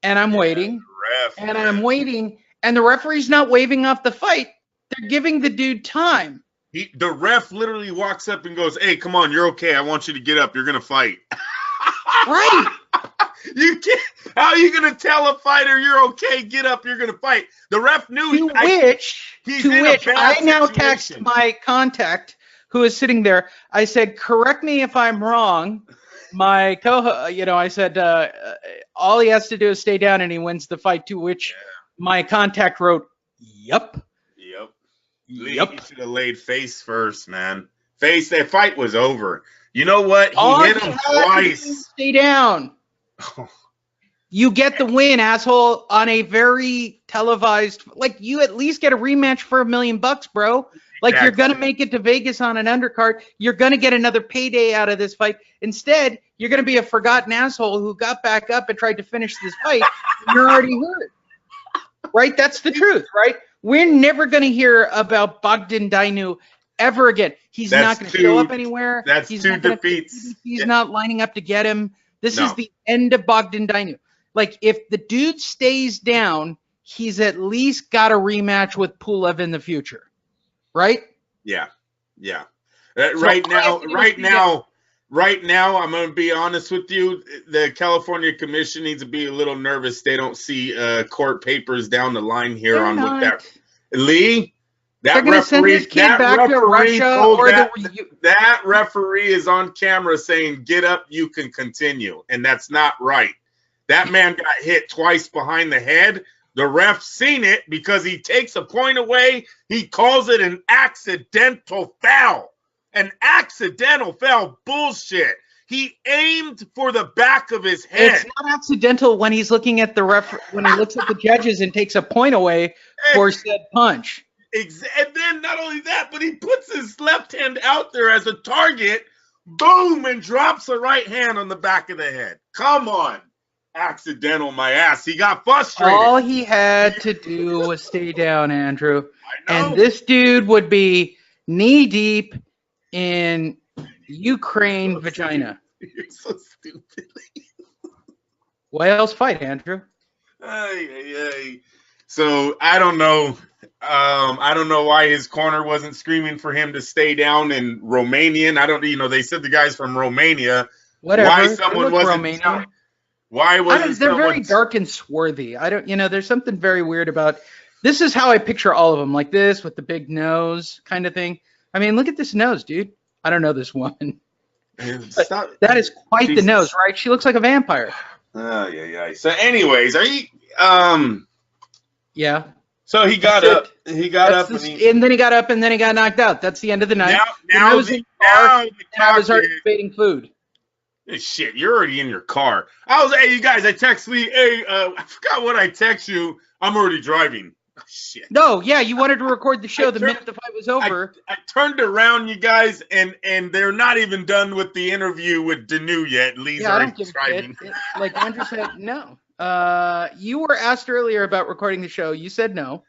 And I'm waiting, and I'm waiting, and the referee's not waving off the fight. They're giving the dude time. The ref literally walks up and goes, "Hey, come on, you're okay. I want you to get up. You're gonna fight." Right. You can't. How are you gonna tell a fighter you're okay? Get up. You're gonna fight. The ref knew. To which I now text my contact who is sitting there. I said, "Correct me if I'm wrong." My I said, all he has to do is stay down and he wins the fight. To which my contact wrote, "Yup." Lee, you should have laid face first, man. Face, that fight was over. You know what? He hit him twice. Stay down. You get the win, asshole, on a very televised. Like, you at least get a rematch for $1 million, bro. Like, You're gonna make it to Vegas on an undercard. You're gonna get another payday out of this fight. Instead, you're gonna be a forgotten asshole who got back up and tried to finish this fight. And you're already hurt. Right? That's the truth, right? We're never going to hear about Bogdan Dainu ever again. He's not going to show up anywhere. That's two defeats. He's not lining up to get him. This is the end of Bogdan Dainu. Like, if the dude stays down, he's at least got a rematch with Pulev in the future. Right? Yeah. Right now, I'm going to be honest with you. The California Commission needs to be a little nervous. They don't see court papers down the line here on what that. Lee, that referee, that referee is on camera saying, "Get up, you can continue," and that's not right. That man got hit twice behind the head. The ref seen it because he takes a point away. He calls it an accidental foul. An accidental foul. Bullshit. He aimed for the back of his head. It's not accidental when he's looking at the when he looks at the judges and takes a point away for said punch. And then not only that, but he puts his left hand out there as a target, boom, and drops a right hand on the back of the head. Come on. Accidental, my ass. He got frustrated. All he had to do was stay down, Andrew. And this dude would be knee deep in Ukraine vagina. You're so stupid. Why else fight, Andrew? So I don't know. I don't know why his corner wasn't screaming for him to stay down in Romanian. I don't. They said the guy's from Romania. Whatever. Why someone wasn't? Romanian. Why wasn't? They're very dark and swarthy. I don't. There's something very weird about. This is how I picture all of them, like this with the big nose kind of thing. I mean, look at this nose, dude. I don't know this woman. That is quite the nose, right? She looks like a vampire. Yeah. So, anyways, are you? Yeah. So he got up. He got up, and then he got up, and then he got knocked out. That's the end of the night. Now I was already debating food. Shit, you're already in your car. Hey, you guys, I text Lee. Hey, I forgot what I text you. I'm already driving. Oh, shit. No, yeah, you wanted to record the show the minute the fight was over. I turned around, you guys, and they're not even done with the interview with Dainu yet. Lee's already driving. Like Andrew said, no. You were asked earlier about recording the show. You said no.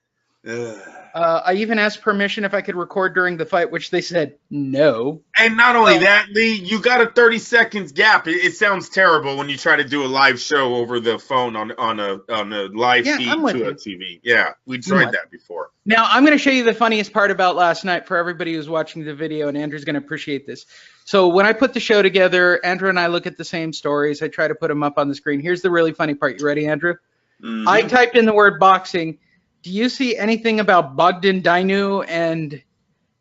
I even asked permission if I could record during the fight, which they said no. And not only that, Lee, you got a 30 seconds gap. It sounds terrible when you try to do a live show over the phone on a live feed to a TV. Yeah, we tried that before. Now, I'm going to show you the funniest part about last night for everybody who's watching the video, and Andrew's going to appreciate this. So when I put the show together, Andrew and I look at the same stories. I try to put them up on the screen. Here's the really funny part. You ready, Andrew? Mm-hmm. I typed in the word boxing. Do you see anything about Bogdan Dainu? And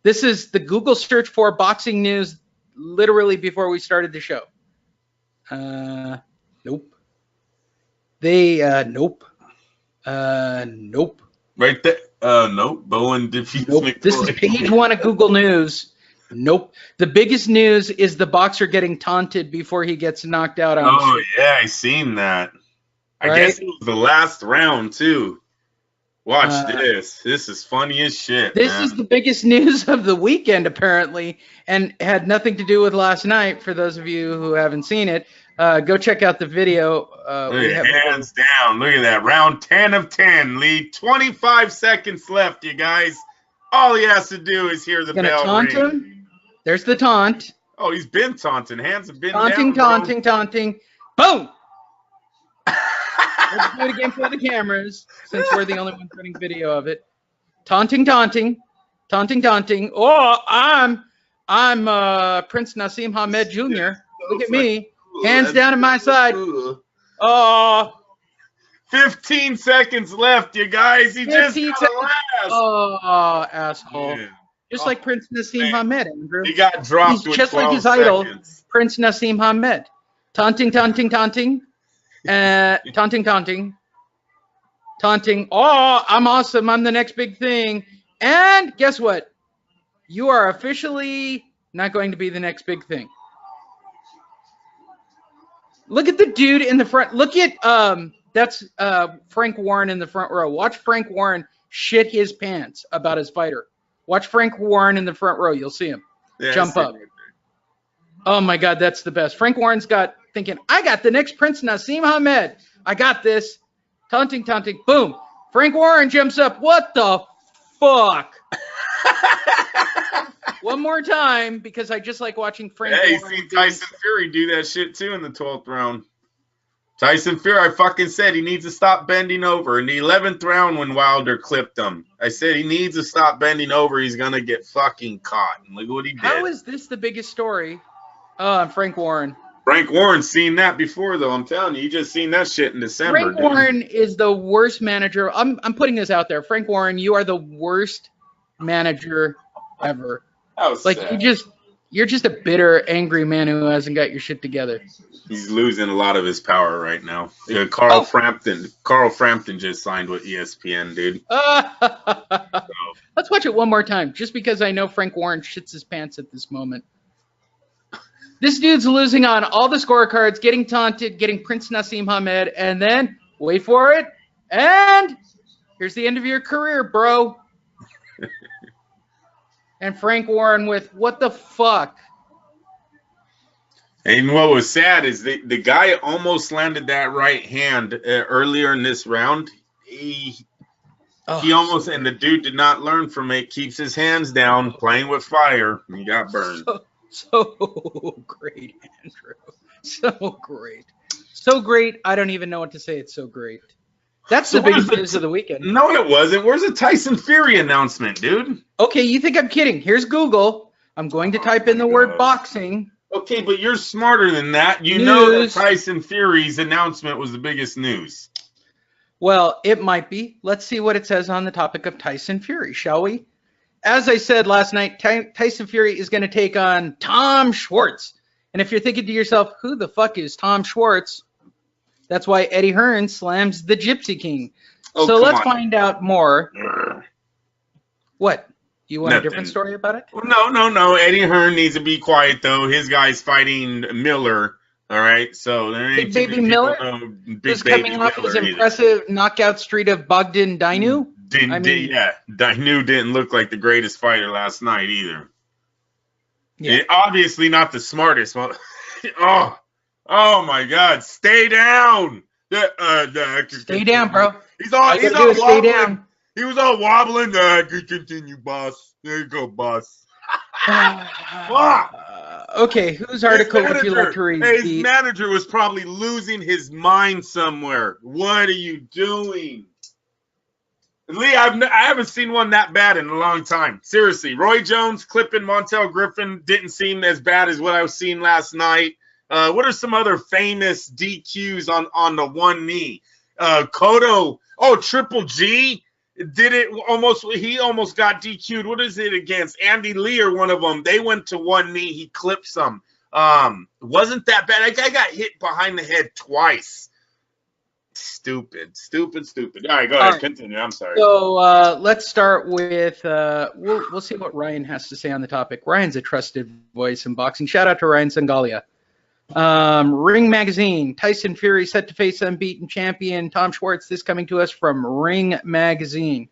this is the Google search for boxing news literally before we started the show. Nope. Nope. Nope. Right there. Nope. Bowen defeats McCoy. This is page 1 of Google News. Nope. The biggest news is the boxer getting taunted before he gets knocked out. Yeah, I seen that. I guess it was the last round, too. Watch this. This is funny as shit. This is the biggest news of the weekend, apparently, and had nothing to do with last night. For those of you who haven't seen it, go check out the video. Hands down. Look at that. Round 10 of 10. Lee. 25 seconds left, you guys. All he has to do is hear the bell ring. Him? There's the taunt. Oh, he's been taunting. Hands have been taunting. Boom! Let's do it again for the cameras, since we're the only ones running video of it. Taunting. taunting. Oh, I'm Prince Nassim Hamed Jr. Look at me, hands down on my side. Oh, 15 seconds left, you guys. He just got a last. Oh, asshole. Yeah. Just like Prince Nassim Hamed, Andrew. He got dropped He's with just 12 like his idol, seconds. Prince Nassim Hamed. Taunting. Taunting. Oh, I'm awesome. I'm the next big thing. And guess what? You are officially not going to be the next big thing. Look at the dude in the front. Look at that's Frank Warren in the front row. Watch Frank Warren shit his pants about his fighter. Watch Frank Warren in the front row. You'll see him jump up. Oh my God, that's the best. Frank Warren's thinking, I got the next Prince Nassim Hamed. I got this. Taunting. Boom. Frank Warren jumps up. What the fuck? One more time, because I just like watching Frank Warren. Hey, seen Tyson Fury do that shit too in the 12th round. Tyson Fury, I fucking said he needs to stop bending over. In the 11th round when Wilder clipped him, I said he needs to stop bending over. He's going to get fucking caught. And look what he did. How is this the biggest story? Frank Warren. Frank Warren's seen that before, though. I'm telling you, you just seen that shit in December. Frank Warren is the worst manager. I'm putting this out there. Frank Warren, you are the worst manager ever. Like sad. You're just a bitter, angry man who hasn't got your shit together. He's losing a lot of his power right now. Yeah, Carl Frampton just signed with ESPN, dude. Let's watch it one more time, just because I know Frank Warren shits his pants at this moment. This dude's losing on all the scorecards, getting taunted, getting Prince Nassim Hamed, and then, wait for it, and here's the end of your career, bro. And Frank Warren with, what the fuck? And what was sad is the guy almost landed that right hand earlier in this round. He almost, and the dude did not learn from it, keeps his hands down, playing with fire, and he got burned. So great, Andrew. So great. So great, I don't even know what to say. It's so great. That's the biggest news of the weekend. No, it wasn't. Where's the Tyson Fury announcement, dude? Okay, you think I'm kidding. Here's Google. I'm going to type in the word boxing. Okay, but you're smarter than that. You know that Tyson Fury's announcement was the biggest news. Well, it might be. Let's see what it says on the topic of Tyson Fury, shall we? As I said last night, Tyson Fury is going to take on Tom Schwartz. And if you're thinking to yourself, who the fuck is Tom Schwartz? That's why Eddie Hearn slams the Gypsy King. Oh, so let's find out more. What? You want Nothing. A different story about it? No. Eddie Hearn needs to be quiet, though. His guy's fighting Miller. All right, so there ain't Big Baby Miller is coming off his impressive knockout streak of Bogdan Dainu. Dainu didn't look like the greatest fighter last night either. Yeah. Obviously not the smartest. Oh my God! Stay down. Stay down, bro. He's all wobbling. Stay down. He was all wobbling. Continue, boss. There you go, boss. Okay, whose article would you like to read? His manager was probably losing his mind somewhere. What are you doing? Lee, I haven't seen one that bad in a long time. Seriously, Roy Jones clipping Montel Griffin didn't seem as bad as what I was seeing last night. What are some other famous DQs on the one knee? Cotto, Triple G did it almost. He almost got DQ'd. What is it against? Andy Lee or one of them? They went to one knee. He clipped some. Wasn't that bad? That guy got hit behind the head twice. Stupid. All right, go ahead. Continue. I'm sorry. So let's start with we'll see what Ryan has to say on the topic. Ryan's a trusted voice in boxing. Shout out to Ryan Sangalia. Ring Magazine. Tyson Fury set to face unbeaten champion Tom Schwartz. This coming to us from Ring Magazine.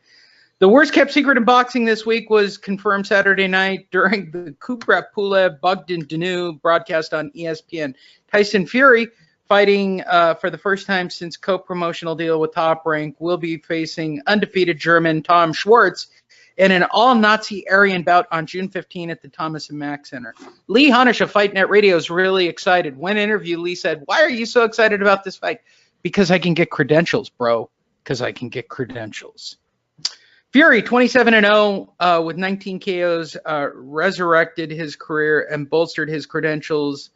The worst kept secret in boxing this week was confirmed Saturday night during the Kubrat Pulev Bogdan Dainu broadcast on ESPN. Tyson Fury, fighting for the first time since co-promotional deal with Top Rank, will be facing undefeated German Tom Schwartz in an all-Nazi Aryan bout on June 15 at the Thomas & Mack Center. Lee Honish of Fight Net Radio is really excited. When interviewed, Lee said, "Why are you so excited about this fight?" "Because I can get credentials, bro. Because I can get credentials." Fury, 27-0 with 19 KOs, resurrected his career and bolstered his credentials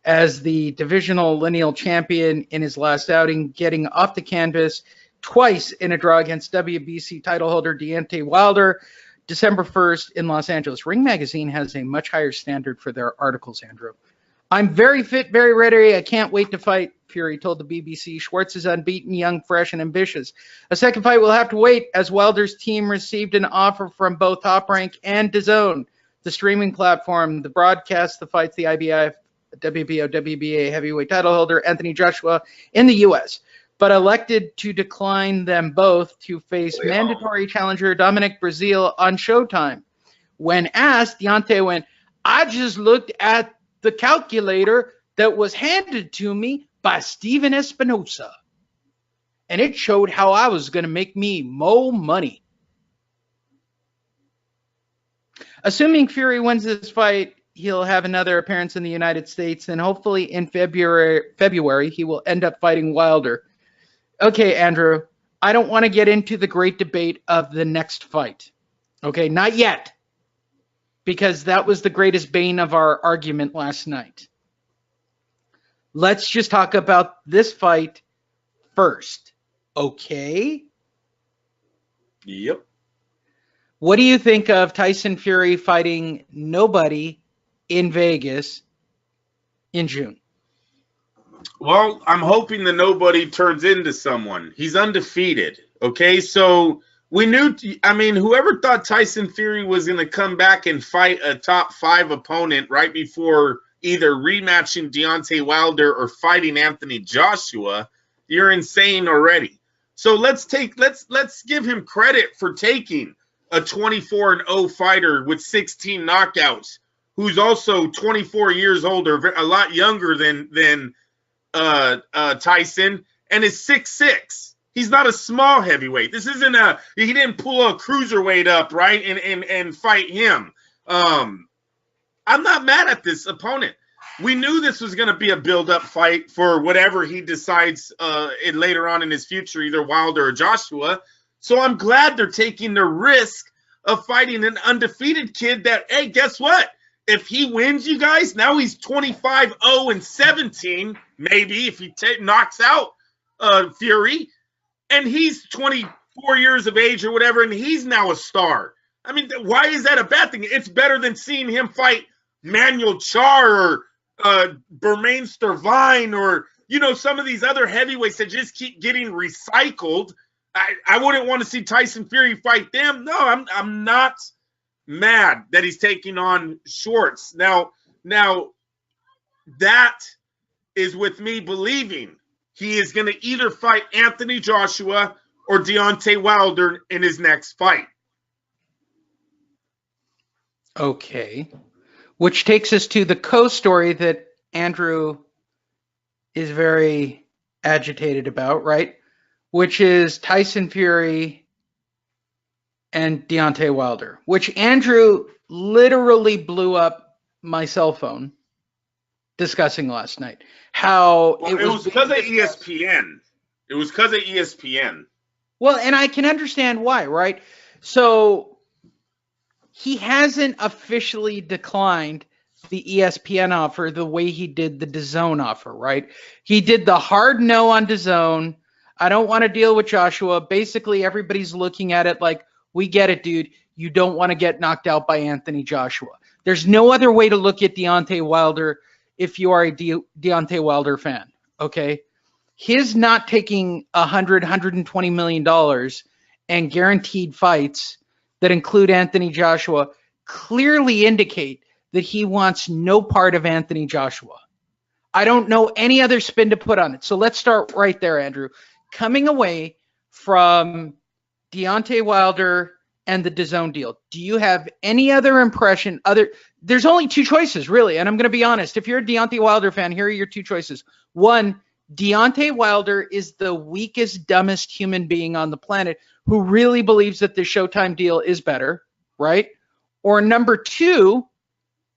as the divisional lineal champion in his last outing, getting off the canvas twice in a draw against WBC title holder Deontay Wilder, December 1st in Los Angeles. Ring Magazine has a much higher standard for their articles, Andrew. I'm very fit, very ready. I can't wait to fight, Fury told the BBC. Schwartz is unbeaten, young, fresh, and ambitious. A second fight will have to wait as Wilder's team received an offer from both Top Rank and DAZN, the streaming platform that broadcasts the fights the IBF, WBO, WBA heavyweight title holder Anthony Joshua in the U.S., but elected to decline them both to face mandatory challenger Dominic Breazeale on Showtime. When asked, Deontay went, "I just looked at the calculator that was handed to me by Steven Espinosa, and it showed how I was going to make me more money." Assuming Fury wins this fight, he'll have another appearance in the United States, and hopefully in February he will end up fighting Wilder. Okay, Andrew, I don't want to get into the great debate of the next fight. Okay, not yet, because that was the greatest bane of our argument last night. Let's just talk about this fight first, okay? Yep. What do you think of Tyson Fury fighting nobody in Vegas in June? Well, I'm hoping the nobody turns into someone. He's undefeated, okay? So we knew, whoever thought Tyson Fury was going to come back and fight a top 5 opponent right before either rematching Deontay Wilder or fighting Anthony Joshua, you're insane already. So let's give him credit for taking a 24-0 fighter with 16 knockouts, who's also 24 years older, a lot younger than Tyson, and is 6'6". He's not a small heavyweight. This isn't he didn't pull a cruiserweight up, right, and fight him. I'm not mad at this opponent. We knew this was going to be a build-up fight for whatever he decides later on in his future, either Wilder or Joshua. So I'm glad they're taking the risk of fighting an undefeated kid that, hey, guess what? If he wins, you guys, now he's 25-0-17, maybe, if he knocks out Fury. And he's 24 years of age or whatever, and he's now a star. I mean, why is that a bad thing? It's better than seeing him fight Manuel Char or Bermain Stervine or, some of these other heavyweights that just keep getting recycled. I wouldn't want to see Tyson Fury fight them. No, I'm not mad that he's taking on Schwartz. Now that is with me believing he is going to either fight Anthony Joshua or Deontay Wilder in his next fight. Okay. Which takes us to the co-story that Andrew is very agitated about, right? Which is Tyson Fury and Deontay Wilder, which Andrew literally blew up my cell phone discussing last night. How it was because of ESPN. It was because of ESPN. Well, and I can understand why, right? So he hasn't officially declined the ESPN offer the way he did the DAZN offer, right? He did the hard no on DAZN. I don't want to deal with Joshua. Basically, everybody's looking at it like, we get it, dude. You don't want to get knocked out by Anthony Joshua. There's no other way to look at Deontay Wilder if you are a Deontay Wilder fan, okay? His not taking $120 million and guaranteed fights that include Anthony Joshua clearly indicate that he wants no part of Anthony Joshua. I don't know any other spin to put on it. So let's start right there, Andrew. Coming away from Deontay Wilder and the DAZN deal, do you have any other impression? There's only 2 choices, really, and I'm going to be honest. If you're a Deontay Wilder fan, here are your 2 choices. One, Deontay Wilder is the weakest, dumbest human being on the planet who really believes that the Showtime deal is better, right? Or number 2,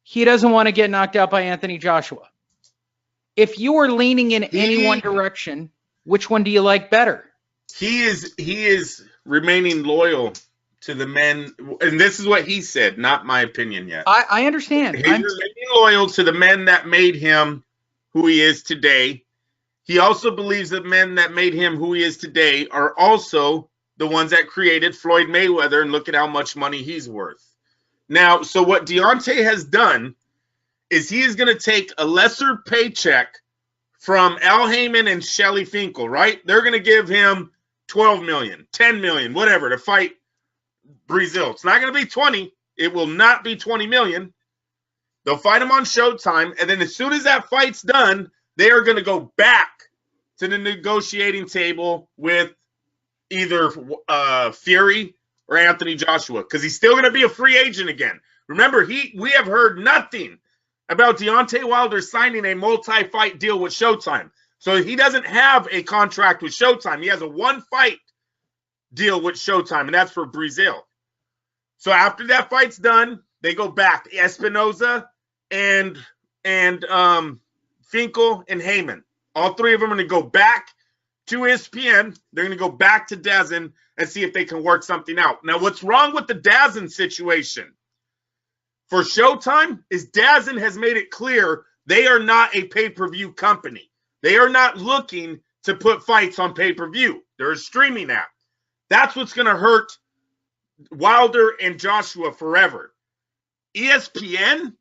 he doesn't want to get knocked out by Anthony Joshua. If you were leaning in any one direction, which one do you like better? He is remaining loyal to the men, and this is what he said, not my opinion yet. I understand. He's remaining loyal to the men that made him who he is today. He also believes that men that made him who he is today are also the ones that created Floyd Mayweather, and look at how much money he's worth. Now, so what Deontay has done is he is going to take a lesser paycheck from Al Heyman and Shelly Finkel, right? They're going to give him $12 million, $10 million, whatever, to fight Breazeale. It's not going to be 20. It will not be 20 million. They'll fight him on Showtime, and then as soon as that fight's done, they are going to go back to the negotiating table with either Fury or Anthony Joshua, because he's still going to be a free agent again. Remember, we have heard nothing about Deontay Wilder signing a multi-fight deal with Showtime. So he doesn't have a contract with Showtime. He has a one-fight deal with Showtime, and that's for Breazeale. So after that fight's done, they go back. Espinoza and Finkel and Heyman. All three of them are going to go back to ESPN. They're going to go back to DAZN and see if they can work something out. Now, what's wrong with the DAZN situation for Showtime is DAZN has made it clear they are not a pay-per-view company. They are not looking to put fights on pay-per-view. They're a streaming app. That's what's going to hurt Wilder and Joshua forever. ESPN,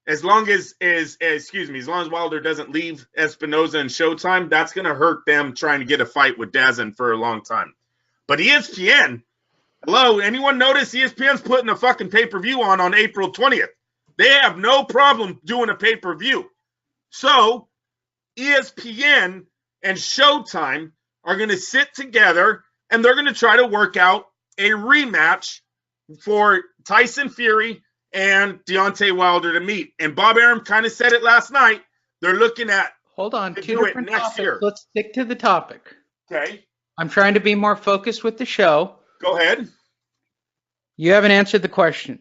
as long as Wilder doesn't leave Espinoza and Showtime, that's going to hurt them trying to get a fight with DAZN for a long time. But ESPN, hello, anyone notice ESPN's putting a fucking pay-per-view on April 20th? They have no problem doing a pay-per-view. So ESPN and Showtime are going to sit together and they're going to try to work out a rematch for Tyson Fury and Deontay Wilder to meet. And Bob Arum kind of said it last night. They're looking at Hold on, two different topics. Year. Let's stick to the topic. Okay. I'm trying to be more focused with the show. Go ahead. You haven't answered the question.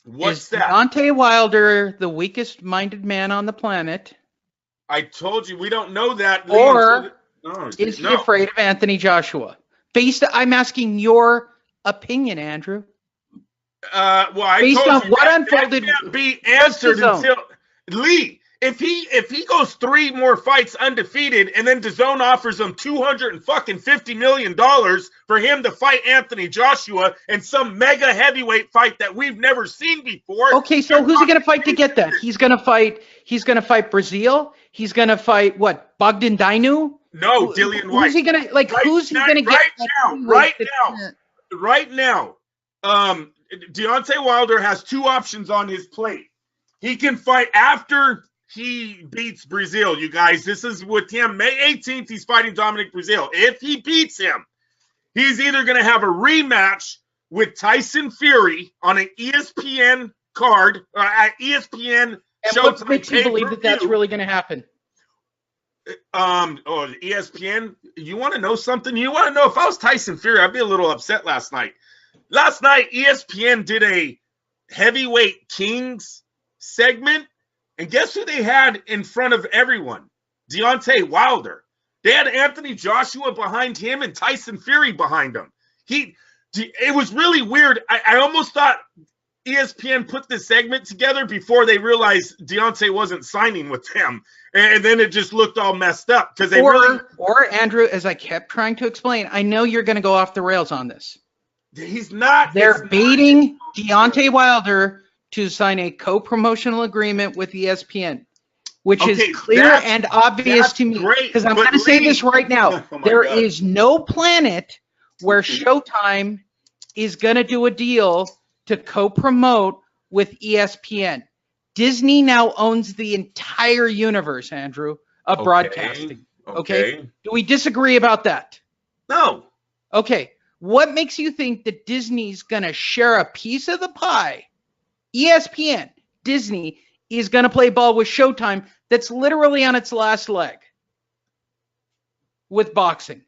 What's Is that? Deontay Wilder the weakest-minded man on the planet? I told you we don't know that. Or is he afraid of Anthony Joshua? I'm asking your opinion, Andrew. Based on what unfolded, can't be answered until Lee. If he goes 3 more fights undefeated, and then DAZN offers him $250 million for him to fight Anthony Joshua in some mega heavyweight fight that we've never seen before. Okay, so who's he going to fight to get that? He's going to fight Breazeale. He's going to fight what? Bogdan Dainu? No, Dillian Whyte. Who's he going to Who's he going to get? Right now. Deontay Wilder has 2 options on his plate. He can fight after he beats Breazeale, you guys. This is with him. May 18th, he's fighting Dominic Breazeale. If he beats him, he's either going to have a rematch with Tyson Fury on an ESPN card, ESPN and show. What makes you believe that that's really going to happen? ESPN, you want to know something? You want to know if I was Tyson Fury, I'd be a little upset last night. Last night, ESPN did a Heavyweight Kings segment, and guess who they had in front of everyone? Deontay Wilder. They had Anthony Joshua behind him and Tyson Fury behind him. It was really weird. I almost thought ESPN put this segment together before they realized Deontay wasn't signing with them, and then it just looked all messed up because Or Andrew, as I kept trying to explain, I know you're going to go off the rails on this. He's not. They're baiting Deontay Wilder to sign a co-promotional agreement with ESPN, which is clear and obvious to me. Because I'm going to say this right now. There is no planet where Showtime is going to do a deal to co-promote with ESPN. Disney now owns the entire universe, Andrew, of broadcasting. Okay? Do we disagree about that? No. Okay. What makes you think that Disney's going to share a piece of the pie? ESPN, Disney, is going to play ball with Showtime that's literally on its last leg with boxing.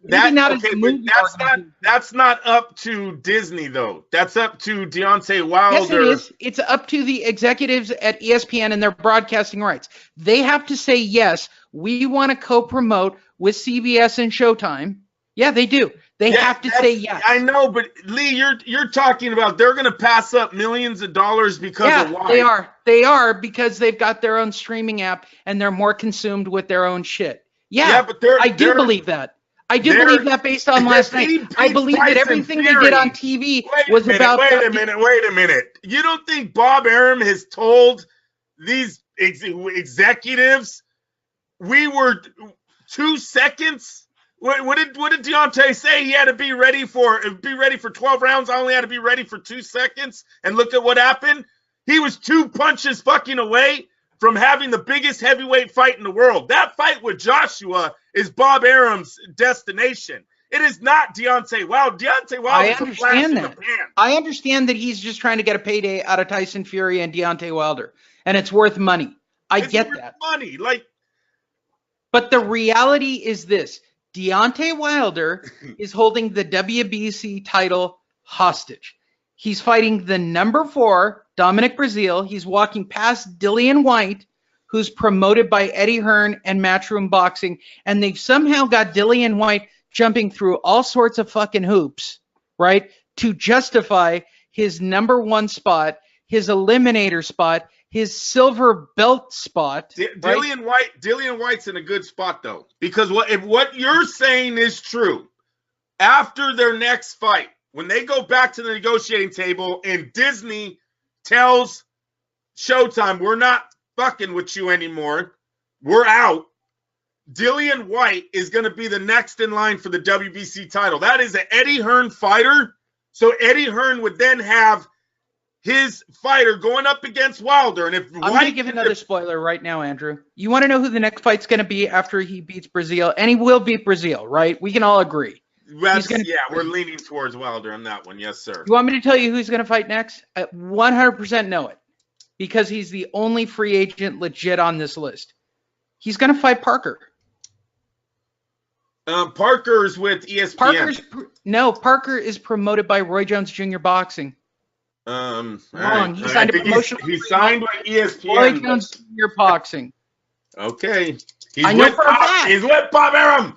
That's not up to Disney, though. That's up to Deontay Wilder. Yes, it is. It's up to the executives at ESPN and their broadcasting rights. They have to say, yes, we want to co-promote with CBS and Showtime. Yeah, they do. They have to say yes. I know, but Lee, you're talking about they're going to pass up millions of dollars because of Whyte. They are because they've got their own streaming app and they're more consumed with their own shit. Yeah, but I do believe that. I do believe that based on last night. I believe that everything they did on TV was about. Wait a minute. You don't think Bob Arum has told these executives we were 2 seconds? What did Deontay say? He had to be ready for 12 rounds. I only had to be ready for 2 seconds. And look at what happened. He was 2 punches fucking away from having the biggest heavyweight fight in the world. That fight with Joshua is Bob Arum's destination. It is not Deontay Wilder. Deontay Wilder is a flash in the pan. I understand that he's just trying to get a payday out of Tyson Fury and Deontay Wilder, and it's worth money. It's get worth that. Money, but the reality is this. Deontay Wilder is holding the WBC title hostage. He's fighting the number 4, Dominic Breazeale. He's walking past Dillian Whyte, who's promoted by Eddie Hearn and Matchroom Boxing. And they've somehow got Dillian Whyte jumping through all sorts of fucking hoops, right, to justify his number 1 spot, his eliminator spot, his silver belt spot. Dillian Whyte's in a good spot though, because if what you're saying is true, after their next fight, when they go back to the negotiating table and Disney tells Showtime, we're not fucking with you anymore, we're out, Dillian Whyte is going to be the next in line for the WBC title. That is an Eddie Hearn fighter. So Eddie Hearn would then have his fighter going up against Wilder. And if I'm going to give another spoiler right now, Andrew. You want to know who the next fight's going to be after he beats Breazeale? And he will beat Breazeale, right? We can all agree. We're leaning towards Wilder on that one. Yes, sir. You want me to tell you who he's going to fight next? I 100% know it. Because he's the only free agent legit on this list. He's going to fight Parker. Parker's with ESPN. Parker is promoted by Roy Jones Jr. Boxing. He signed with ESPN. Roy Jones Jr. Boxing. Okay. He's with Bob Arum.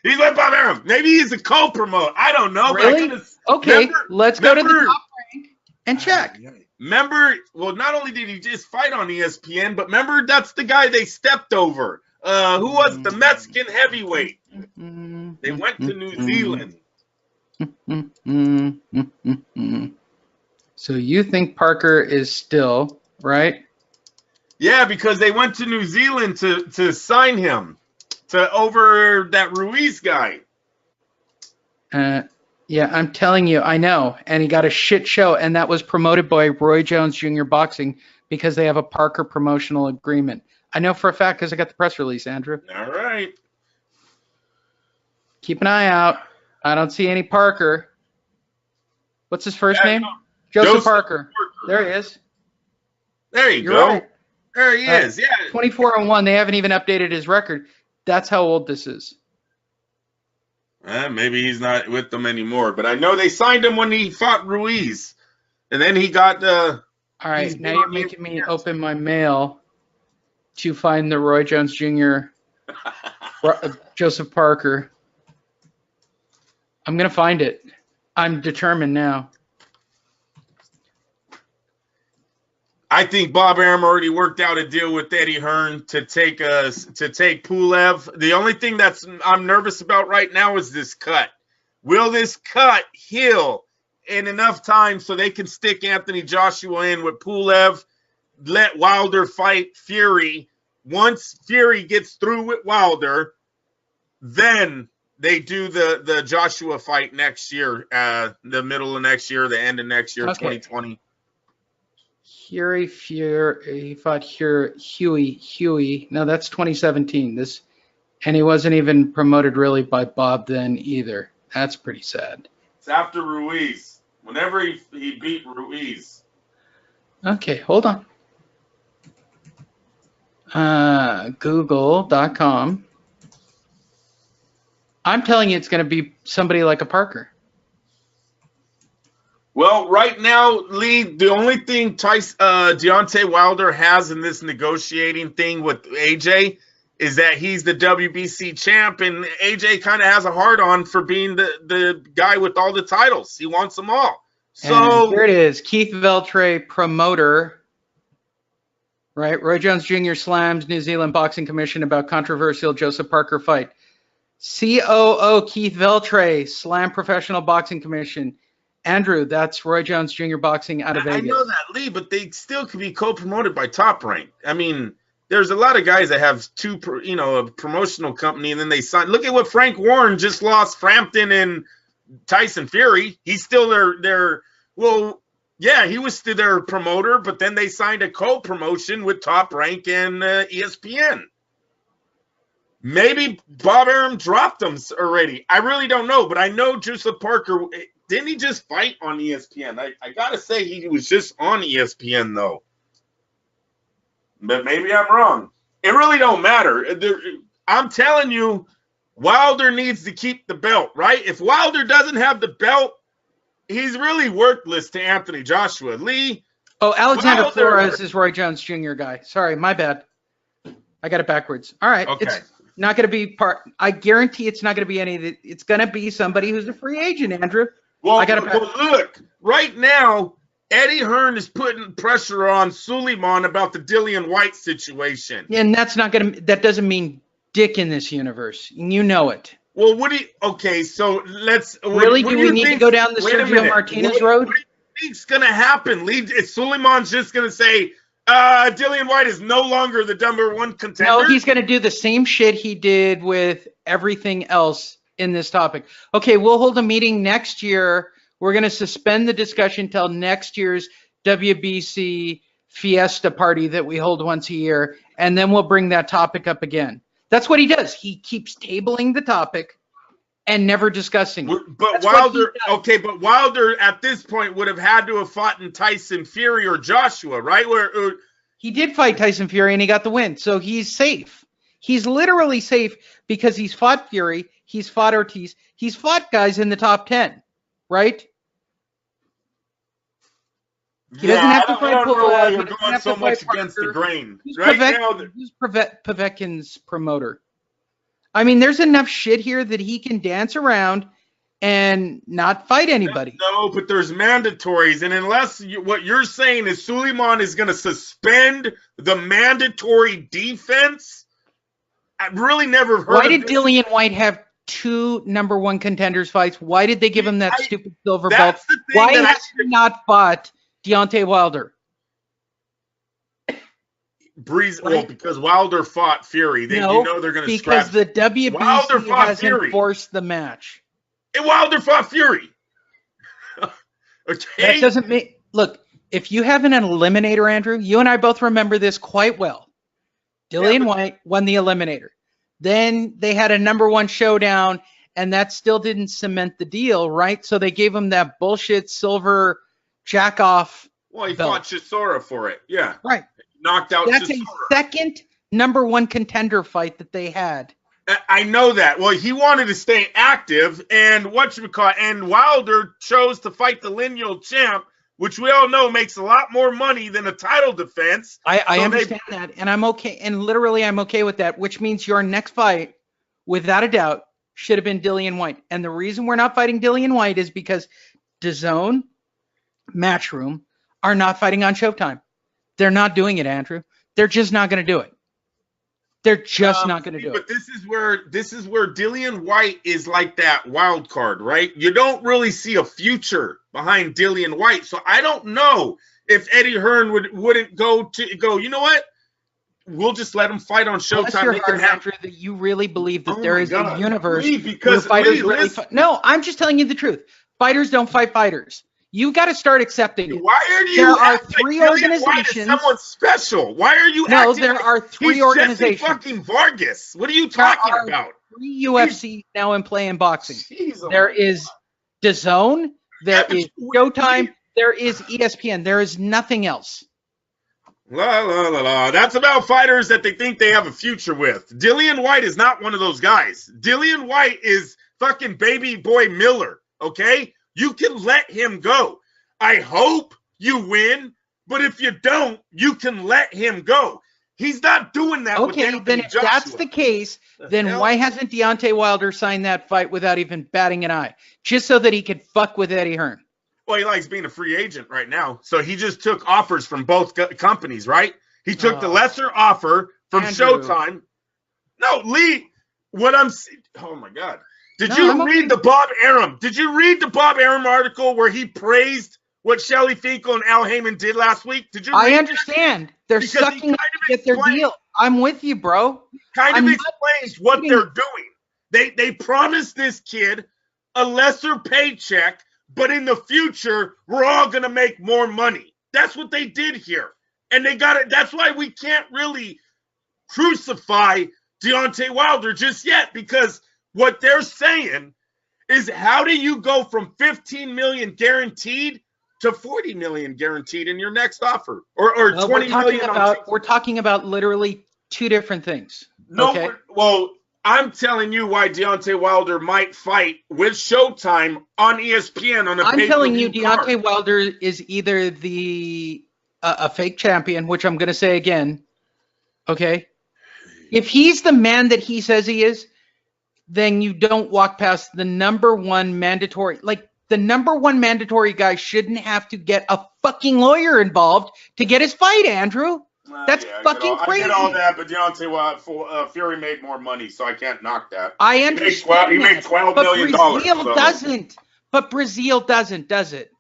He's with Bob Arum. Maybe he's a co-promote. I don't know. Really? Okay, let's go to the top rank and check. Remember, not only did he just fight on ESPN, but remember that's the guy they stepped over. Who was the Mexican heavyweight? They went to New Zealand. So you think Parker is still, right? Yeah, because they went to New Zealand to sign him over that Ruiz guy. Yeah, I'm telling you, I know. And he got a shit show, and that was promoted by Roy Jones Jr. Boxing because they have a Parker promotional agreement. I know for a fact because I got the press release, Andrew. All right. Keep an eye out. I don't see any Parker. What's his first name? Joseph Parker. There he is. There you go. Right. There he is. Yeah. 24-1. They haven't even updated his record. That's how old this is. Maybe he's not with them anymore, but I know they signed him when he fought Ruiz, and then he got. All right, now you're making me open my mail to find the Roy Jones Jr. Joseph Parker. I'm gonna find it. I'm determined now. I think Bob Arum already worked out a deal with Eddie Hearn to take Pulev. The only thing I'm nervous about right now is this cut. Will this cut heal in enough time so they can stick Anthony Joshua in with Pulev, let Wilder fight Fury? Once Fury gets through with Wilder, then they do the Joshua fight next year, the middle of next year, the end of next year, 2020. Fury, he fought Huey. No, that's 2017. And he wasn't even promoted really by Bob then either. That's pretty sad. It's after Ruiz. Whenever he beat Ruiz. Okay, hold on. Google.com. I'm telling you it's going to be somebody like a Parker. Well, right now, Lee, the only thing Deontay Wilder has in this negotiating thing with AJ is that he's the WBC champ, and AJ kind of has a hard-on for being the guy with all the titles. He wants them all. So and here it is. Keith Veltray, promoter. Right? Roy Jones Jr. slams New Zealand Boxing Commission about controversial Joseph Parker fight. COO Keith Veltray, slam Professional Boxing Commission. Andrew, that's Roy Jones Jr. Boxing out of Vegas. I know that, Lee, but they still could be co-promoted by Top Rank. I mean, there's a lot of guys that have a promotional company, and then they sign. Look at what Frank Warren just lost Frampton and Tyson Fury. He's still their well, yeah, he was still their promoter, but then they signed a co-promotion with Top Rank and ESPN. Maybe Bob Arum dropped them already. I really don't know, but I know Joseph Parker. Didn't he just fight on ESPN? I got to say he was just on ESPN, though. But maybe I'm wrong. It really don't matter. I'm telling you, Wilder needs to keep the belt, right? If Wilder doesn't have the belt, he's really worthless to Anthony Joshua. Lee. Oh, Alexander Flores is Roy Jones Jr. guy. Sorry, my bad. I got it backwards. All right. Okay. It's not going to be part. I guarantee it's not going to be any of it. It's going to be somebody who's a free agent, Andrew. Well, look, right now, Eddie Hearn is putting pressure on Suleiman about the Dillian Whyte situation. And that's not going to, that doesn't mean dick in this universe. You know it. Well, okay, so let's. Really? Do we need to go down the Sergio Martinez road? What do you think's going to happen? Is Suleiman's just going to say, Dillian Whyte is no longer the #1 contender? No, he's going to do the same shit he did with everything else in this topic. Okay, we'll hold a meeting next year. We're going to suspend the discussion till next year's WBC Fiesta party that we hold once a year, and then we'll bring that topic up again. That's what he does. He keeps tabling the topic and never discussing it. But Wilder at this point would have had to have fought in Tyson Fury or Joshua, right? He did fight Tyson Fury and he got the win, so he's safe. He's literally safe because he's fought Fury, he's fought Ortiz, he's fought guys in the top 10, right? He doesn't have to fight Pulev. You're going so much against the grain. Who's Povetkin's promoter? I mean, there's enough shit here that he can dance around and not fight anybody. No, but there's mandatories, and unless what you're saying is Suleiman is going to suspend the mandatory defense, I've really never heard. Why did Dillian Whyte have 2 #1 contenders fights? Why did they give him that stupid silver belt? Why has he not fought Deontay Wilder? Because Wilder fought Fury. You know they're going to scrap. Because the WBC hasn't forced the match. And Wilder fought Fury. Okay. That doesn't mean. Look, if you have an eliminator, Andrew, you and I both remember this quite well. Dillian Whyte won the eliminator. Then they had a #1 showdown, and that still didn't cement the deal, right? So they gave him that bullshit silver jack-off. Well, he fought Chisora for it. Yeah. Right. Knocked out That's Chisora. a second #1 contender fight that they had. I know that. Well, he wanted to stay active, and Wilder chose to fight the lineal champ, which we all know makes a lot more money than a title defense. I understand that, and I'm okay. And literally, I'm okay with that, which means your next fight, without a doubt, should have been Dillian Whyte. And the reason we're not fighting Dillian Whyte is because DAZN, Matchroom, are not fighting on Showtime. They're not doing it, Andrew. They're just not going to do it. They're just not going to do it. But this is where Dillian Whyte is like that wild card, right? You don't really see a future behind Dillian Whyte. So I don't know if Eddie Hearn wouldn't go, you know what? We'll just let him fight on Showtime. Andrew, that you really believe that there is a universe where fighters really fight. No, I'm just telling you the truth. Fighters don't fight fighters. You got to start accepting it. Why are you? There are 3 organizations. Someone special. Why are you? No, there are 3 organizations. Jesse fucking Vargas. What are you talking about? 3 UFC now in play in boxing. There is DAZN. There is Showtime. There is ESPN. There is nothing else. La la la la. That's about fighters that they think they have a future with. Dillian Whyte is not one of those guys. Dillian Whyte is fucking baby boy Miller. Okay. You can let him go. I hope you win, but if you don't, you can let him go. He's not doing that. Okay, with then if Joshua. that's the case, then why hasn't Deontay Wilder signed that fight without even batting an eye? Just so that he could fuck with Eddie Hearn. Well, he likes being a free agent right now. So he just took offers from both companies, right? He took the lesser offer from Showtime. No, Lee, oh my God. Did you read the Bob Arum? Did you read the Bob Arum article where he praised what Shelly Finkel and Al Heyman did last week? Did you? I understand. They're sucking to get their deal. I'm with you, bro. Kind of explains what they're doing. They promised this kid a lesser paycheck, but in the future, we're all going to make more money. That's what they did here. And they got it. That's why we can't really crucify Deontay Wilder just yet, because what they're saying is, how do you go from $15 million guaranteed to $40 million guaranteed in your next offer, or $20 million? We're talking about literally two different things. No, okay? Well, I'm telling you why Deontay Wilder might fight with Showtime on ESPN on a pay-per-view. I'm telling you, card. Deontay Wilder is either a fake champion, which I'm going to say again. Okay, if he's the man that he says he is, then you don't walk past the number one mandatory. Like, the number one mandatory guy shouldn't have to get a fucking lawyer involved to get his fight, Andrew. That's fucking crazy. I get all that, but Deontay Wilder, Fury made more money, so I can't knock that. I understand. He made $12 million. Breazeale doesn't. But Breazeale doesn't, does it?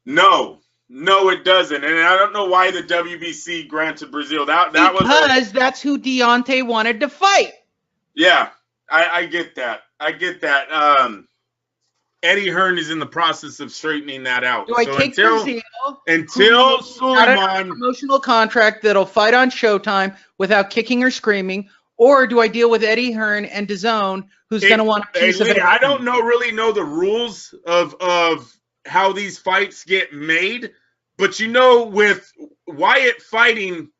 No, it doesn't. And I don't know why the WBC granted Breazeale. Because that's who Deontay wanted to fight. Yeah, I get that. Eddie Hearn is in the process of straightening that out. Do I take Breazeale until Suleiman, a promotional contract that'll fight on Showtime without kicking or screaming, or do I deal with Eddie Hearn and DAZN, who's going to want a piece of it? I don't really know the rules of how these fights get made, but with Whyte fighting,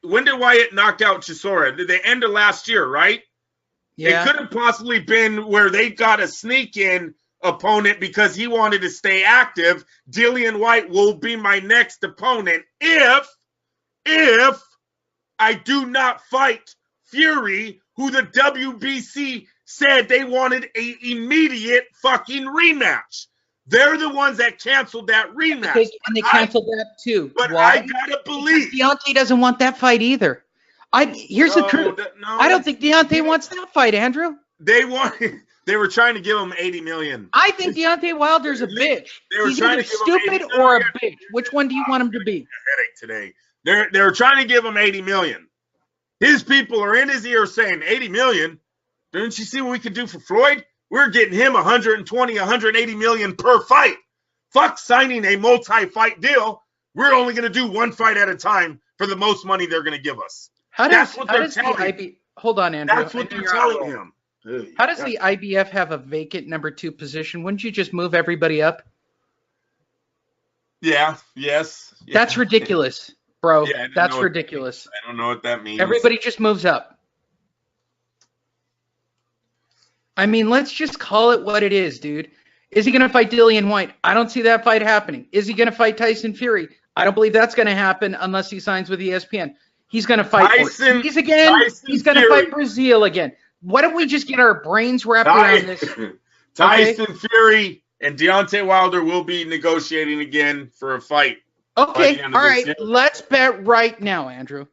when did Whyte knock out Chisora? Did they end of last year, right? Yeah. It could have possibly been where they got a sneak-in opponent because he wanted to stay active. Dillian Whyte will be my next opponent if I do not fight Fury, who the WBC said they wanted an immediate fucking rematch. They're the ones that canceled that rematch. And they canceled that too. But why? I gotta believe Deontay doesn't want that fight either. Here's the truth. I don't think Deontay wants that fight, Andrew. They were trying to give him $80 million. I think Deontay Wilder's a bitch. He's either stupid or a bitch. Which one do you want him to be? Headache today. They're trying to give him $80 million. His people are in his ear saying, $80 million? Didn't you see what we could do for Floyd? We're getting him $120, $180 million per fight. Fuck signing a multi-fight deal. We're only going to do one fight at a time for the most money they're going to give us. That's what they're telling him. Hold on, Andrew. That's what they're telling him. How does the IBF have a vacant number 2 position? Wouldn't you just move everybody up? Yeah. Yes. Yeah. That's ridiculous, bro. Yeah, that's ridiculous. I don't know what that means. Everybody just moves up. I mean, let's just call it what it is, dude. Is he going to fight Dillian Whyte? I don't see that fight happening. Is he going to fight Tyson Fury? I don't believe that's going to happen unless he signs with ESPN. He's going to fight Ortiz again. He's going to fight Breazeale again. Why don't we just get our brains wrapped around this? Tyson Fury and Deontay Wilder will be negotiating again for a fight. Okay, all right. Let's bet right now, Andrew.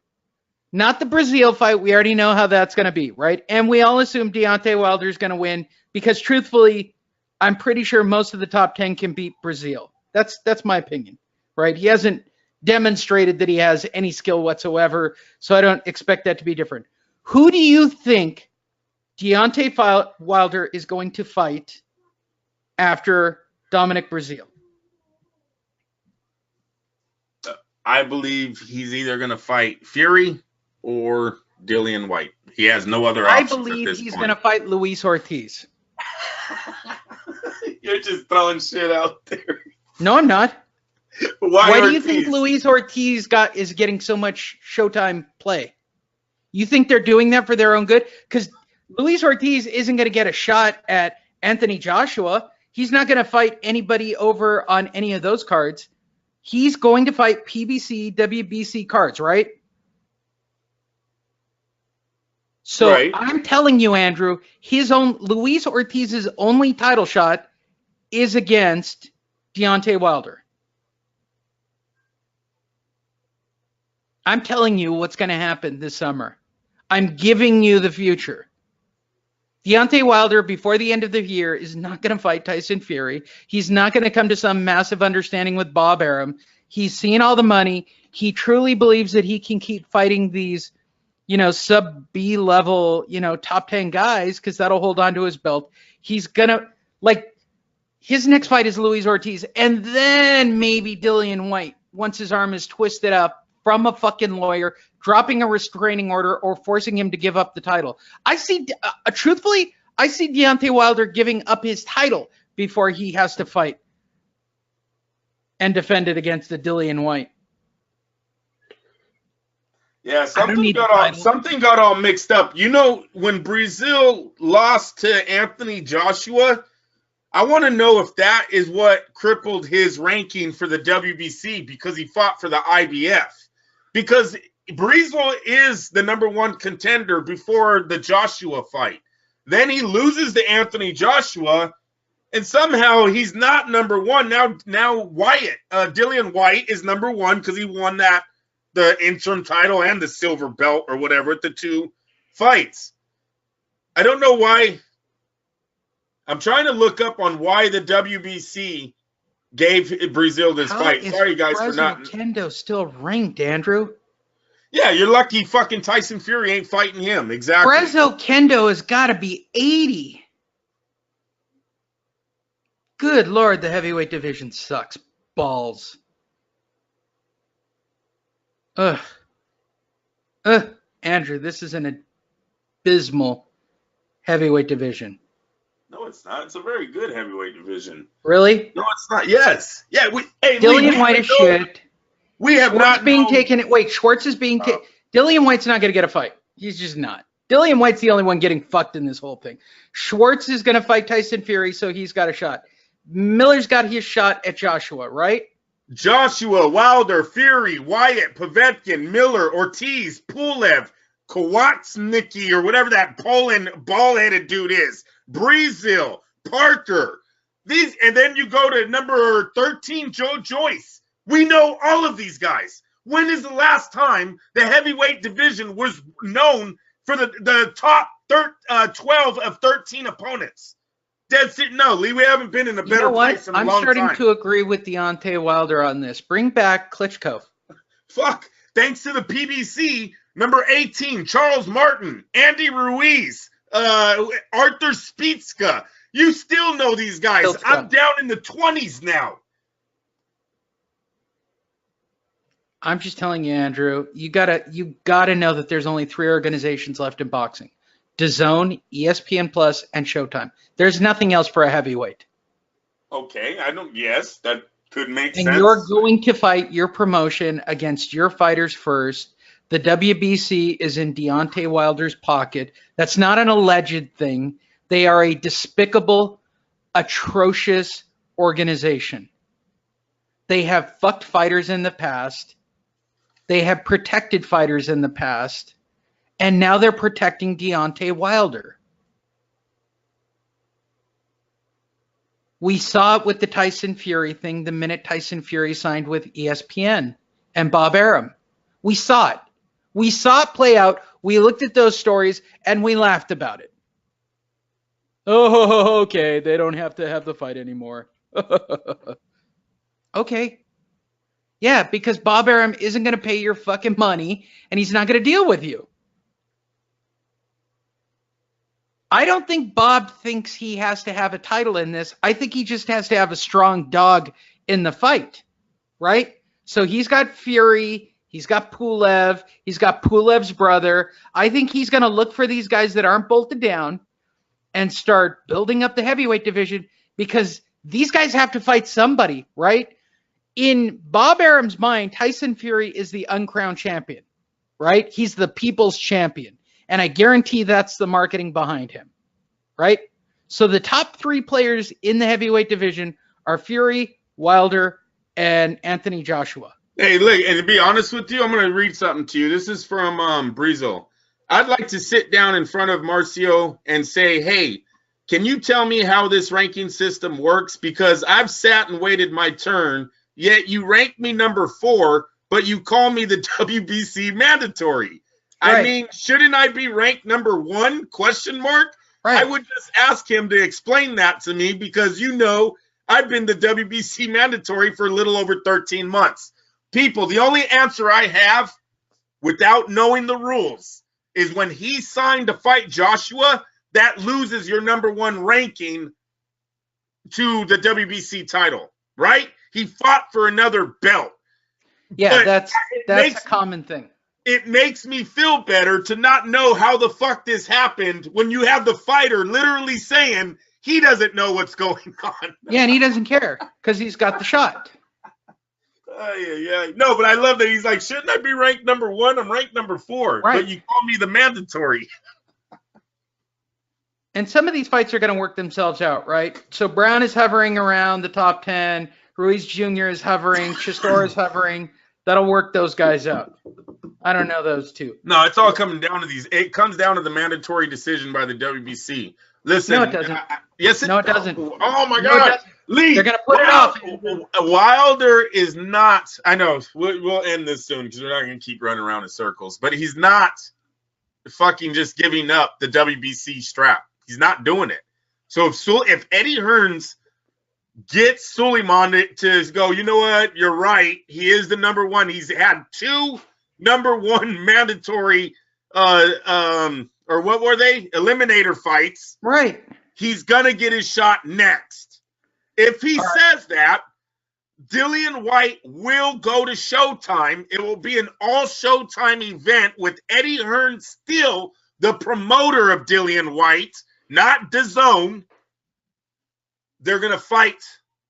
Not the Breazeale fight. We already know how that's going to be, right? And we all assume Deontay Wilder is going to win because, truthfully, I'm pretty sure most of the top 10 can beat Breazeale. That's my opinion, right? He hasn't demonstrated that he has any skill whatsoever, so I don't expect that to be different. Who do you think Deontay Wilder is going to fight after Dominic Breazeale? I believe he's either going to fight Fury or Dillian Whyte. He has no other options. I believe he's going to fight Luis Ortiz. You're just throwing shit out there. No, I'm not. Why do you think Luis Ortiz is getting so much Showtime play? You think they're doing that for their own good? Because Luis Ortiz isn't going to get a shot at Anthony Joshua. He's not going to fight anybody over on any of those cards. He's going to fight PBC, WBC cards, right? So Right. I'm telling you, Andrew, Luis Ortiz's only title shot is against Deontay Wilder. I'm telling you what's going to happen this summer. I'm giving you the future. Deontay Wilder, before the end of the year, is not going to fight Tyson Fury. He's not going to come to some massive understanding with Bob Arum. He's seen all the money. He truly believes that he can keep fighting these, sub B level, top 10 guys, because that'll hold on to his belt. He's going to, his next fight is Luis Ortiz, and then maybe Dillian Whyte, once his arm is twisted up from a fucking lawyer, dropping a restraining order or forcing him to give up the title. Truthfully, I see Deontay Wilder giving up his title before he has to fight and defend it against the Dillian Whyte. Yeah, something got all mixed up. When Breazeale lost to Anthony Joshua, I want to know if that is what crippled his ranking for the WBC because he fought for the IBF. Because Breazeale is the number one contender before the Joshua fight. Then he loses to Anthony Joshua, and somehow he's not number one. Now Whyte, Dillian Whyte is number one because he won the interim title and the silver belt or whatever at the two fights. I don't know why. I'm trying to look up on why the WBC gave Breazeale this fight. Sorry, guys, for not. Kendo still ranked, Andrew. Yeah, you're lucky fucking Tyson Fury ain't fighting him. Exactly. Breazeale Kendo has got to be 80. Good Lord, the heavyweight division sucks. Balls. Andrew, this is an abysmal heavyweight division. No, it's not. It's a very good heavyweight division. Really? No, it's not. Yes. Yeah. Dillian Whyte is shit. We have Schwartz not being taken. Wait, Schwartz is being taken. Dillian Whyte's not going to get a fight. He's just not. Dillian Whyte's the only one getting fucked in this whole thing. Schwartz is going to fight Tyson Fury, so he's got a shot. Miller's got his shot at Joshua, right? Joshua, Wilder, Fury, Wyatt, Povetkin, Miller, Ortiz, Pulev, Kowalski, or whatever that Poland ball-headed dude is. Breazeale, Parker. And then you go to number 13, Joe Joyce. We know all of these guys. When is the last time the heavyweight division was known for the top 12 of 13 opponents? That's it. No, Lee, we haven't been in a better place in a long time. I'm starting to agree with Deontay Wilder on this. Bring back Klitschko. Fuck. Thanks to the PBC, number 18, Charles Martin, Andy Ruiz, Arthur Spitzka. You still know these guys. I'm down in the 20s now. I'm just telling you, Andrew, you gotta know that there's only 3 organizations left in boxing. DAZN, ESPN Plus, and Showtime. There's nothing else for a heavyweight. Okay, yes, that could make sense. And you're going to fight your promotion against your fighters first. The WBC is in Deontay Wilder's pocket. That's not an alleged thing. They are a despicable, atrocious organization. They have fucked fighters in the past. They have protected fighters in the past. And now they're protecting Deontay Wilder. We saw it with the Tyson Fury thing the minute Tyson Fury signed with ESPN and Bob Arum. We saw it. We saw it play out. We looked at those stories and we laughed about it. Oh, okay. They don't have to have the fight anymore. Okay. Yeah, because Bob Arum isn't going to pay your fucking money and he's not going to deal with you. I don't think Bob thinks he has to have a title in this. I think he just has to have a strong dog in the fight, right? So he's got Fury, he's got Pulev, he's got Pulev's brother. I think he's going to look for these guys that aren't bolted down and start building up the heavyweight division because these guys have to fight somebody, right? In Bob Arum's mind, Tyson Fury is the uncrowned champion, right? He's the people's champion. And I guarantee that's the marketing behind him, right? So the top 3 players in the heavyweight division are Fury, Wilder, and Anthony Joshua. Hey, look, and to be honest with you, I'm going to read something to you. This is from Breazeale. I'd like to sit down in front of Marcio and say, hey, can you tell me how this ranking system works? Because I've sat and waited my turn, yet you rank me number 4, but you call me the WBC mandatory. Right. I mean, shouldn't I be ranked number 1? Question mark. Right. I would just ask him to explain that to me because, you know, I've been the WBC mandatory for a little over 13 months. People, the only answer I have without knowing the rules is when he signed to fight Joshua, that loses your number 1 ranking to the WBC title, right? He fought for another belt. Yeah, but that's a common thing. It makes me feel better to not know how the fuck this happened when you have the fighter literally saying he doesn't know what's going on. Yeah, and he doesn't care because he's got the shot. Yeah. No, but I love that he's like, shouldn't I be ranked number 1? I'm ranked number 4. Right. But you call me the mandatory. And some of these fights are going to work themselves out, right? So Brown is hovering around the top 10. Ruiz Jr. is hovering. Chisora is hovering. That'll work those guys out. I don't know those two. No, it's all coming down to these. It comes down to the mandatory decision by the WBC. Listen. No, it doesn't. Yes, it doesn't. Oh, my God. Lee. They're going to put it off. Wilder is not. I know. We'll end this soon because we're not going to keep running around in circles. But he's not fucking just giving up the WBC strap. He's not doing it. So if Eddie Hearns gets Suleiman to go, you know what? You're right. He is the number 1. He's had 2 number 1 mandatory, or what were they? Eliminator fights. Right. He's going to get his shot next. If he says that, Dillian Whyte will go to Showtime. It will be an all Showtime event with Eddie Hearns still the promoter of Dillian Whyte, not DAZN. They're going to fight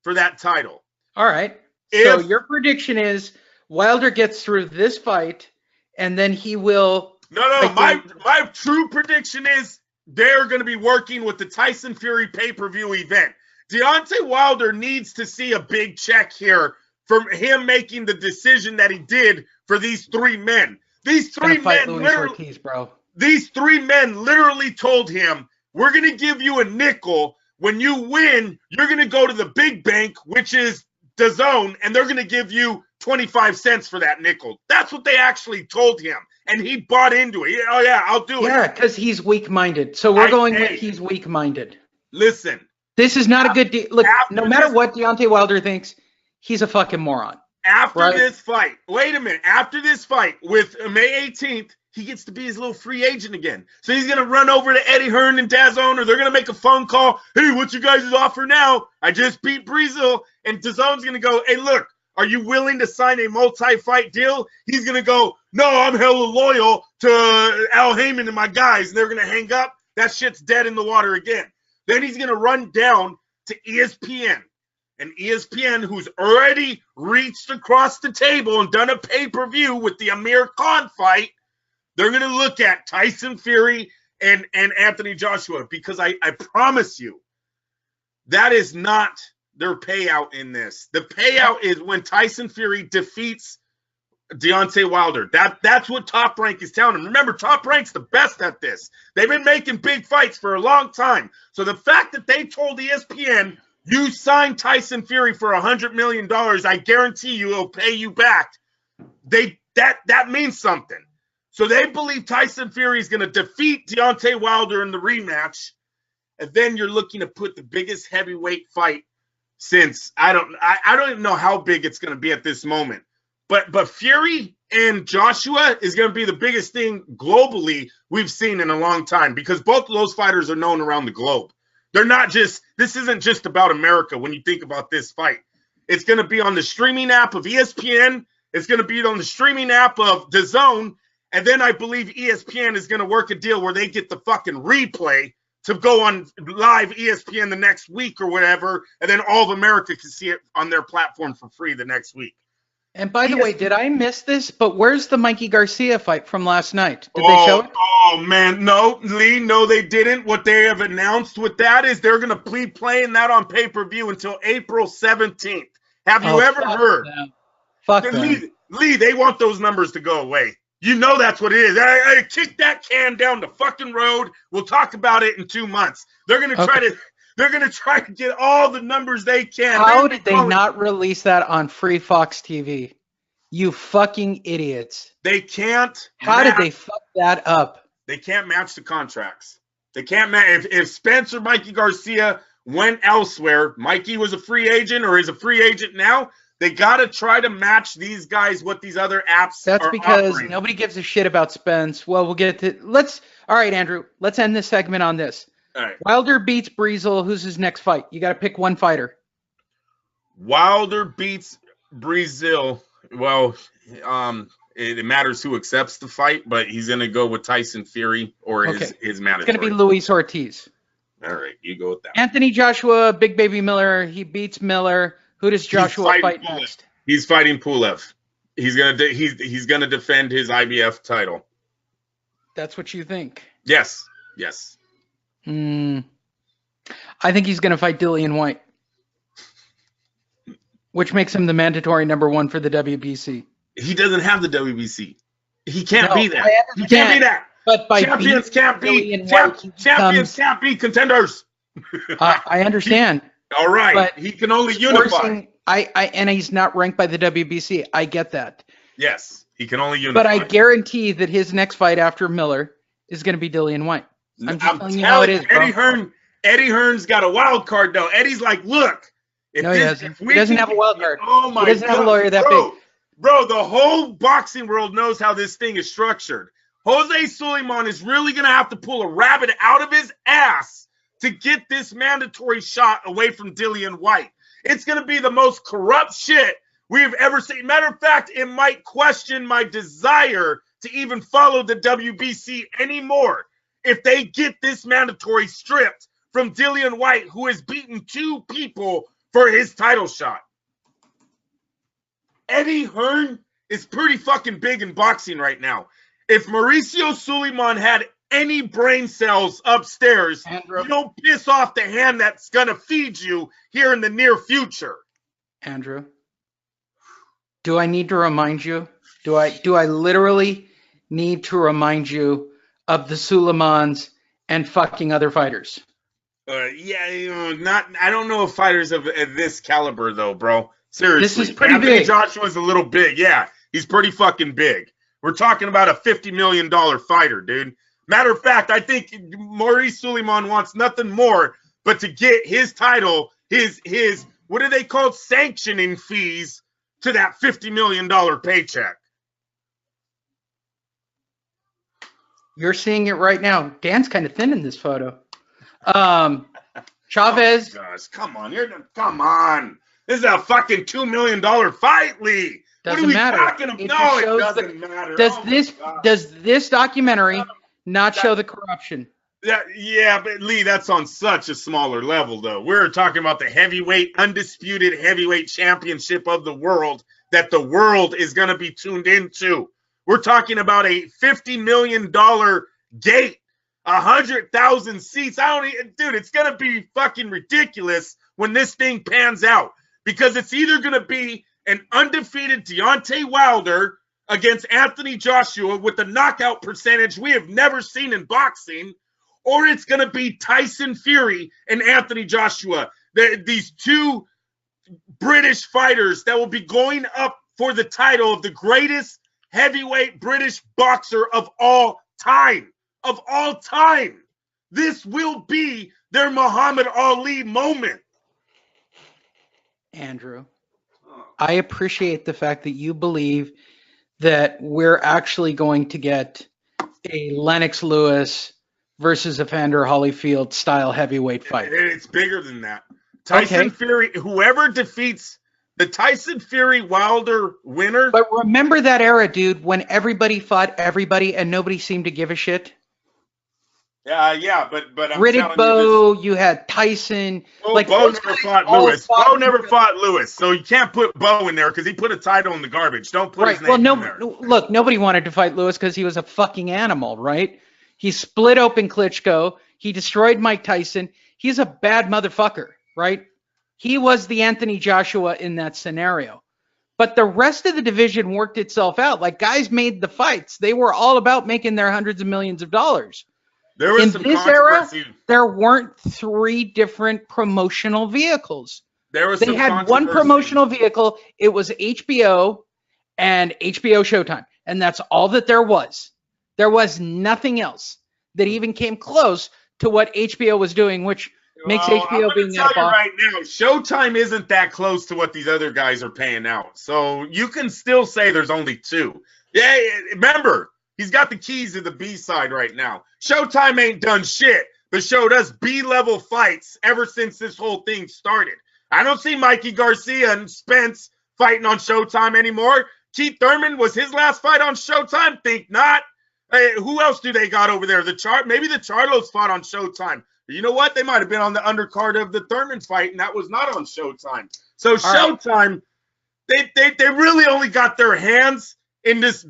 for that title. All right. So your prediction is Wilder gets through this fight, and then he will. No. My true prediction is they're going to be working with the Tyson Fury pay-per-view event. Deontay Wilder needs to see a big check here from him making the decision that he did for these 3 men. These 3 men Ortiz, bro. These 3 men literally told him, we're going to give you a nickel. When you win, you're going to go to the big bank, which is DAZN, and they're going to give you 25 cents for that nickel. That's what they actually told him, and he bought into it. Oh, yeah, I'll do it. Yeah, because he's weak-minded. So we're going with he's weak-minded. Listen. This is not a good deal. Look, no matter what Deontay Wilder thinks, he's a fucking moron. After this fight, wait a minute. After this fight with May 18th, he gets to be his little free agent again. So he's going to run over to Eddie Hearn and DAZN, or they're going to make a phone call. Hey, what's your guys' offer now? I just beat Breazeale. And DAZN's going to go, hey, look, are you willing to sign a multi-fight deal? He's going to go, no, I'm hella loyal to Al Heyman and my guys. And they're going to hang up. That shit's dead in the water again. Then he's going to run down to ESPN. And ESPN, who's already reached across the table and done a pay-per-view with the Amir Khan fight, they're going to look at Tyson Fury and Anthony Joshua, because I promise you, that is not their payout in this. The payout is when Tyson Fury defeats Deontay Wilder. That's what Top Rank is telling him. Remember, Top Rank's the best at this. They've been making big fights for a long time. So the fact that they told ESPN, you signed Tyson Fury for $100 million, I guarantee you it'll pay you back. That means something. So they believe Tyson Fury is going to defeat Deontay Wilder in the rematch. And then you're looking to put the biggest heavyweight fight since I don't even know how big it's going to be at this moment. But Fury and Joshua is going to be the biggest thing globally we've seen in a long time, because both of those fighters are known around the globe. This isn't just about America when you think about this fight. It's going to be on the streaming app of ESPN. It's going to be on the streaming app of DAZN. And then I believe ESPN is going to work a deal where they get the fucking replay to go on live ESPN the next week or whatever. And then all of America can see it on their platform for free the next week. And by the way, did I miss this? But where's the Mikey Garcia fight from last night? Did they show it? Oh, man. No, Lee, no, they didn't. What they have announced with that is they're going to be playing that on pay-per-view until April 17th. Have you ever heard? Fuck them. Lee, they want those numbers to go away. You know that's what it is. I kick that can down the fucking road. We'll talk about it in 2 months. They're gonna try to. They're gonna try to get all the numbers they can. How did they not release that on Free Fox TV? You fucking idiots. They can't. How did they fuck that up? They can't match the contracts. They can't match. If Spencer Mikey Garcia went elsewhere, Mikey was a free agent or is a free agent now. They got to try to match these guys what these other apps That's are because offering. nobody gives a shit about Spence. Well, we'll get to all right, Andrew, let's end this segment on this. All right. Wilder beats Breazeale. Who's his next fight? You got to pick one fighter. Wilder beats Breazeale. Well, it matters who accepts the fight, but he's going to go with Tyson Fury or his mandatory. It's going to be Luis Ortiz. All right, you go with that. Anthony Joshua, Big Baby Miller. He beats Miller. Who does Joshua fight next? He's fighting Pulev. He's gonna defend his IBF title. That's what you think? Yes. I think he's gonna fight Dillian Whyte, which makes him the mandatory #1 for the WBC. He doesn't have the WBC. He can't be that. He can't be that. But by champions can't be contenders. I understand. All right, but he can only unify. And he's not ranked by the WBC. I get that. Yes, he can only unify. But I guarantee that his next fight after Miller is going to be Dillian Whyte. I'm just telling you how it is, bro. Eddie Hearn's got a wild card though. Eddie's like, look. He doesn't. He doesn't have a wild card. Oh my God. He doesn't have a lawyer that big. Bro, the whole boxing world knows how this thing is structured. Jose Sulaiman is really going to have to pull a rabbit out of his ass to get this mandatory shot away from Dillian Whyte. It's going to be the most corrupt shit we've ever seen. Matter of fact, it might question my desire to even follow the WBC anymore if they get this mandatory stripped from Dillian Whyte, who has beaten 2 people for his title shot. Eddie Hearn is pretty fucking big in boxing right now. If Mauricio Sulaiman had any brain cells upstairs, Andrew, you don't piss off the hand that's going to feed you here in the near future. Andrew, do I need to remind you? Do I literally need to remind you of the Suleimans and fucking other fighters? I don't know if fighters of this caliber though, bro. Seriously, this is pretty Anthony big. Joshua's a little big. Yeah, he's pretty fucking big. We're talking about a $50 million fighter, dude. Matter of fact, I think Maurice Sulaiman wants nothing more but to get his title, his what are they called, sanctioning fees to that $50 million paycheck. You're seeing it right now. Dan's kind of thin in this photo. Chavez. Oh gosh, come on. This is a fucking $2 million fight, Lee. Doesn't matter. It doesn't matter. Does this documentary not show the corruption? Yeah, but Lee, that's on such a smaller level, though. We're talking about the undisputed heavyweight championship of the world that the world is going to be tuned into. We're talking about a $50 million gate, 100,000 seats. Dude, it's going to be fucking ridiculous when this thing pans out, because it's either going to be an undefeated Deontay Wilder against Anthony Joshua with a knockout percentage we have never seen in boxing, or it's going to be Tyson Fury and Anthony Joshua, these 2 British fighters that will be going up for the title of the greatest heavyweight British boxer of all time. Of all time. This will be their Muhammad Ali moment. Andrew, I appreciate the fact that you believe that we're actually going to get a Lennox Lewis versus Evander Holyfield style heavyweight fight. It's bigger than that. Tyson Fury, whoever defeats the Tyson Fury Wilder winner. But remember that era, dude, when everybody fought everybody and nobody seemed to give a shit? Yeah, but I'm Riddick Bowe, you had Tyson. Bowe never fought Lewis. Bowe never fought Lewis, so you can't put Bowe in there because he put a title in the garbage. Don't put his name in there. Look, nobody wanted to fight Lewis because he was a fucking animal, right? He split open Klitschko. He destroyed Mike Tyson. He's a bad motherfucker, right? He was the Anthony Joshua in that scenario. But the rest of the division worked itself out. Like, guys made the fights. They were all about making their hundreds of millions of dollars. There was In some this era, controversy. there weren't 3 different promotional vehicles. There was They some had one controversy. promotional vehicle. It was HBO and HBO Showtime. And that's all that there was. There was nothing else that even came close to what HBO was doing, which makes Well, HBO I'm being gonna tell you at right now, Showtime isn't that close to what these other guys are paying out. So you can still say there's only 2. Yeah, remember, he's got the keys to the B side right now. Showtime ain't done shit, but showed us B-level fights ever since this whole thing started. I don't see Mikey Garcia and Spence fighting on Showtime anymore. Keith Thurman, was his last fight on Showtime? Think not. Hey, who else do they got over there? Maybe the Charlos fought on Showtime. You know what? They might have been on the undercard of the Thurman fight, and that was not on Showtime. So Showtime, they really only got their hands in this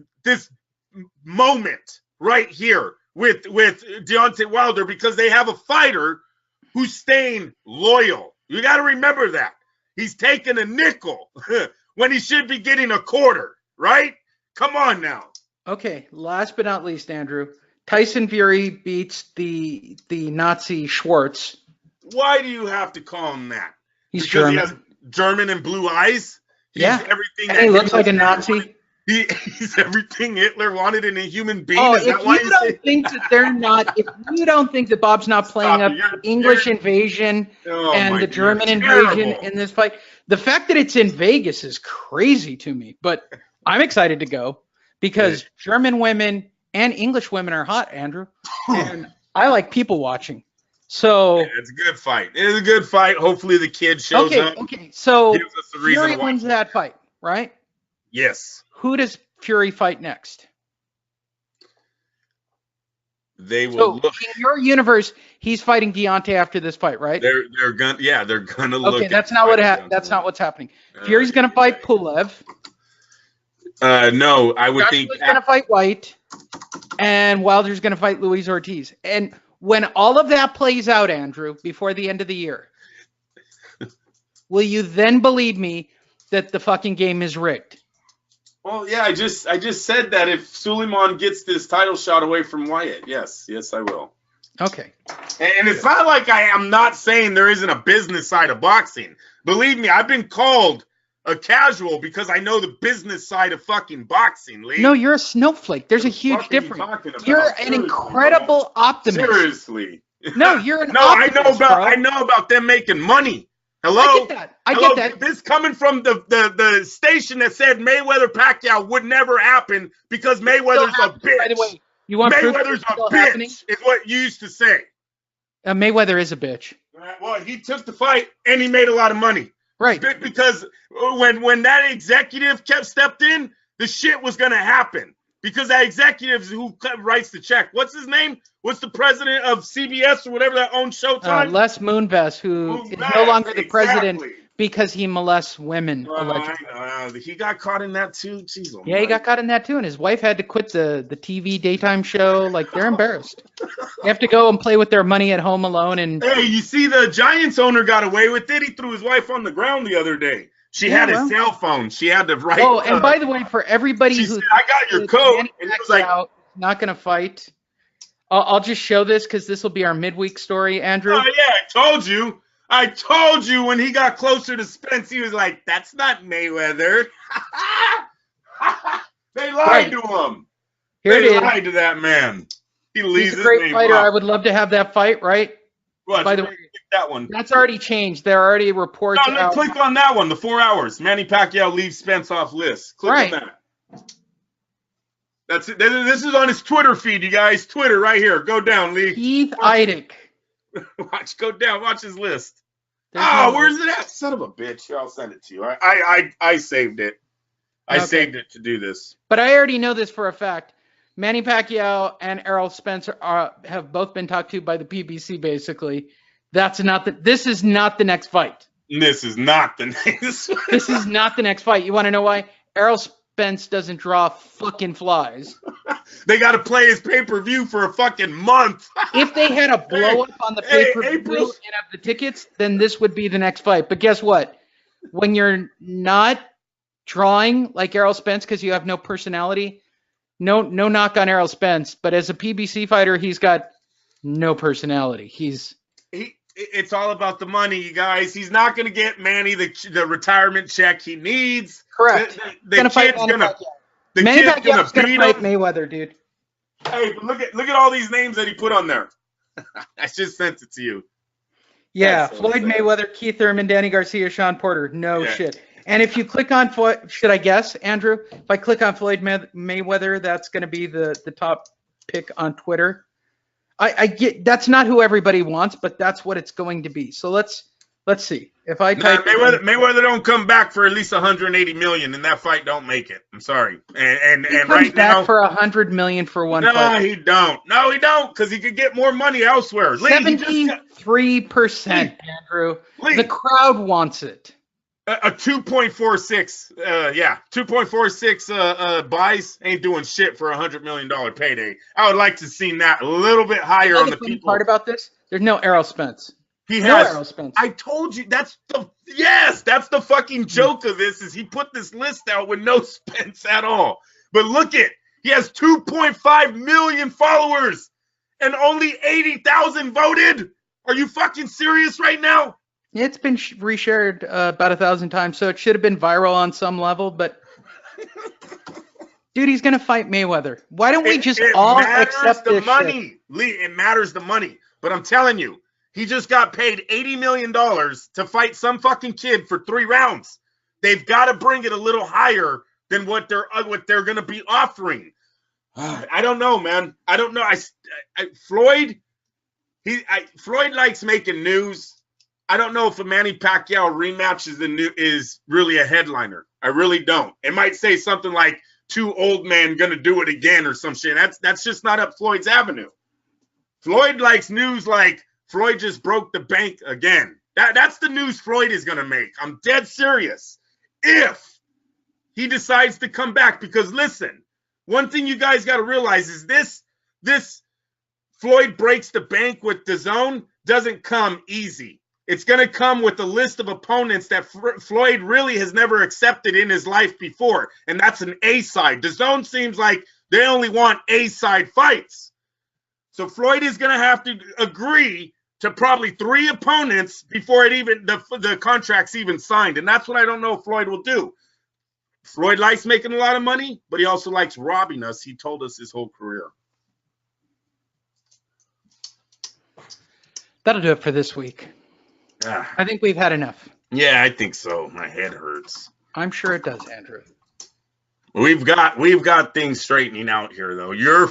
moment right here with Deontay Wilder because they have a fighter who's staying loyal. You got to remember that. He's taking a nickel when he should be getting a quarter, right? Come on now. Okay, last but not least, Andrew. Tyson Fury beats the Nazi Schwartz. Why do you have to call him that? He's because German. he has German and blue eyes? He's everything. And he looks like a Nazi. He's everything Hitler wanted in a human being. Oh, Is if that why you don't think that they're not, if you don't think that Bob's not playing up English invasion and the German invasion in this fight, the fact that it's in Vegas is crazy to me. But I'm excited to go because German women and English women are hot, Andrew. And I like people watching. So it's a good fight. It is a good fight. Hopefully the kid shows up. Okay. So gives us a reason Fury to watch wins that fight, right? Yes. Who does Fury fight next? They will So look. in your universe, he's fighting Deontay after this fight, right? They're gonna look. Okay, that's not what's happening. Fury's gonna fight Pulev. No, I would think Joshua's gonna fight Whyte, and Wilder's gonna fight Luis Ortiz. And when all of that plays out, Andrew, before the end of the year, will you then believe me that the fucking game is rigged? Well, yeah, I just said that if Suleiman gets this title shot away from Wyatt, yes, I will. Okay. And it's not like I'm not saying there isn't a business side of boxing. Believe me, I've been called a casual because I know the business side of fucking boxing, Lee. No, you're a snowflake. There's a huge difference. You're an incredible optimist. Seriously. No, you're an no, optimist, I know about them making money. Hello? I get that. This coming from the station that said Mayweather Pacquiao would never happen because Mayweather's a bitch. By the way, you want Mayweather's a bitch is what you used to say. Mayweather is a bitch. Well, he took the fight and he made a lot of money. Right. Because when that executive stepped in, the shit was gonna happen. Because that executive who writes the check, what's his name? What's the president of CBS or whatever that owns Showtime? Les Moonves, who is no longer the president because he molests women. He got caught in that too. Jeez, yeah, he got caught in that too, and his wife had to quit the TV daytime show. Like, they're embarrassed. They have to go and play with their money at home alone. And hey, you see, the Giants owner got away with it. He threw his wife on the ground the other day. She had his cell phone. She had to write. Oh, and by the way, for everybody who said, I got your code, and it was like, not going to fight. I'll just show this because this will be our midweek story, Andrew. Oh yeah, I told you when he got closer to Spence, he was like, "That's not Mayweather." They lied to him. They lied to that man. He's a great fighter. I would love to have that fight, right? Well, by the way, that one. That's already changed. There are already reports. No, click on that one. The 4 hours. Manny Pacquiao leaves Spence off list. Click on that. That's it. This is on his Twitter feed, you guys. Twitter right here. Go down, Lee. Keith Idek. Go down. Watch his list. Where's it at? Son of a bitch. Here, I'll send it to you. I saved it. I saved it to do this. But I already know this for a fact. Manny Pacquiao and Errol Spence have both been talked to by the PBC, basically. This is not the next fight. This is not the next fight. This is not the next fight. You want to know why? Errol Spence doesn't draw fucking flies. They got to play his pay-per-view for a fucking month. If they had a blow-up on the pay-per-view and have the tickets, then this would be the next fight. But guess what? When you're not drawing like Errol Spence because you have no personality. No knock on Errol Spence, but as a PBC fighter, he's got no personality. It's all about the money, you guys. He's not going to get Manny the retirement check he needs. Correct. The kid's gonna beat him. Mayweather, dude. Hey, look at all these names that he put on there. I just sent it to you. Yeah, so Floyd Mayweather, Keith Thurman, Danny Garcia, Sean Porter. No shit. And if you click on should I guess, Andrew? If I click on Floyd Mayweather, that's going to be the top pick on Twitter. I get that's not who everybody wants, but that's what it's going to be. So let's see. If I type Mayweather don't come back for at least 180 million, and that fight don't make it. I'm sorry. And he comes back for 100 million for one fight. No, he don't. No, he don't, because he could get more money elsewhere. 73%, Andrew. The crowd wants it. A 2.46, 2.46 buys ain't doing shit for $100 million payday. I would like to see that a little bit higher on the people. Part about this, there's no Errol Spence. He has. Errol Spence. I told you that's the fucking joke of this is he put this list out with no Spence at all. But look he has 2.5 million followers and only 80,000 voted. Are you fucking serious right now? It's been reshared about 1,000 times, so it should have been viral on some level. But dude, he's gonna fight Mayweather. Why don't we just all accept the money? Shit? Lee, it matters the money. But I'm telling you, he just got paid $80 million to fight some fucking kid for 3 rounds. They've got to bring it a little higher than what they're gonna be offering. I don't know, man. I don't know. Floyd likes making news. I don't know if a Manny Pacquiao rematch is really a headliner. I really don't. It might say something like 2 old men gonna do it again or some shit. That's just not up Floyd's avenue. Floyd likes news like Floyd just broke the bank again. That's the news Floyd is gonna make. I'm dead serious. If he decides to come back, because listen, one thing you guys got to realize is this Floyd breaks the bank with DAZN doesn't come easy. It's going to come with a list of opponents that Floyd really has never accepted in his life before, and that's an A-side. DAZN seems like they only want A-side fights. So Floyd is going to have to agree to probably 3 opponents before the contract's even signed, and that's what I don't know if Floyd will do. Floyd likes making a lot of money, but he also likes robbing us. He told us his whole career. That'll do it for this week. I think we've had enough. Yeah, I think so. My head hurts. I'm sure it does, Andrew. We've got things straightening out here, though. You're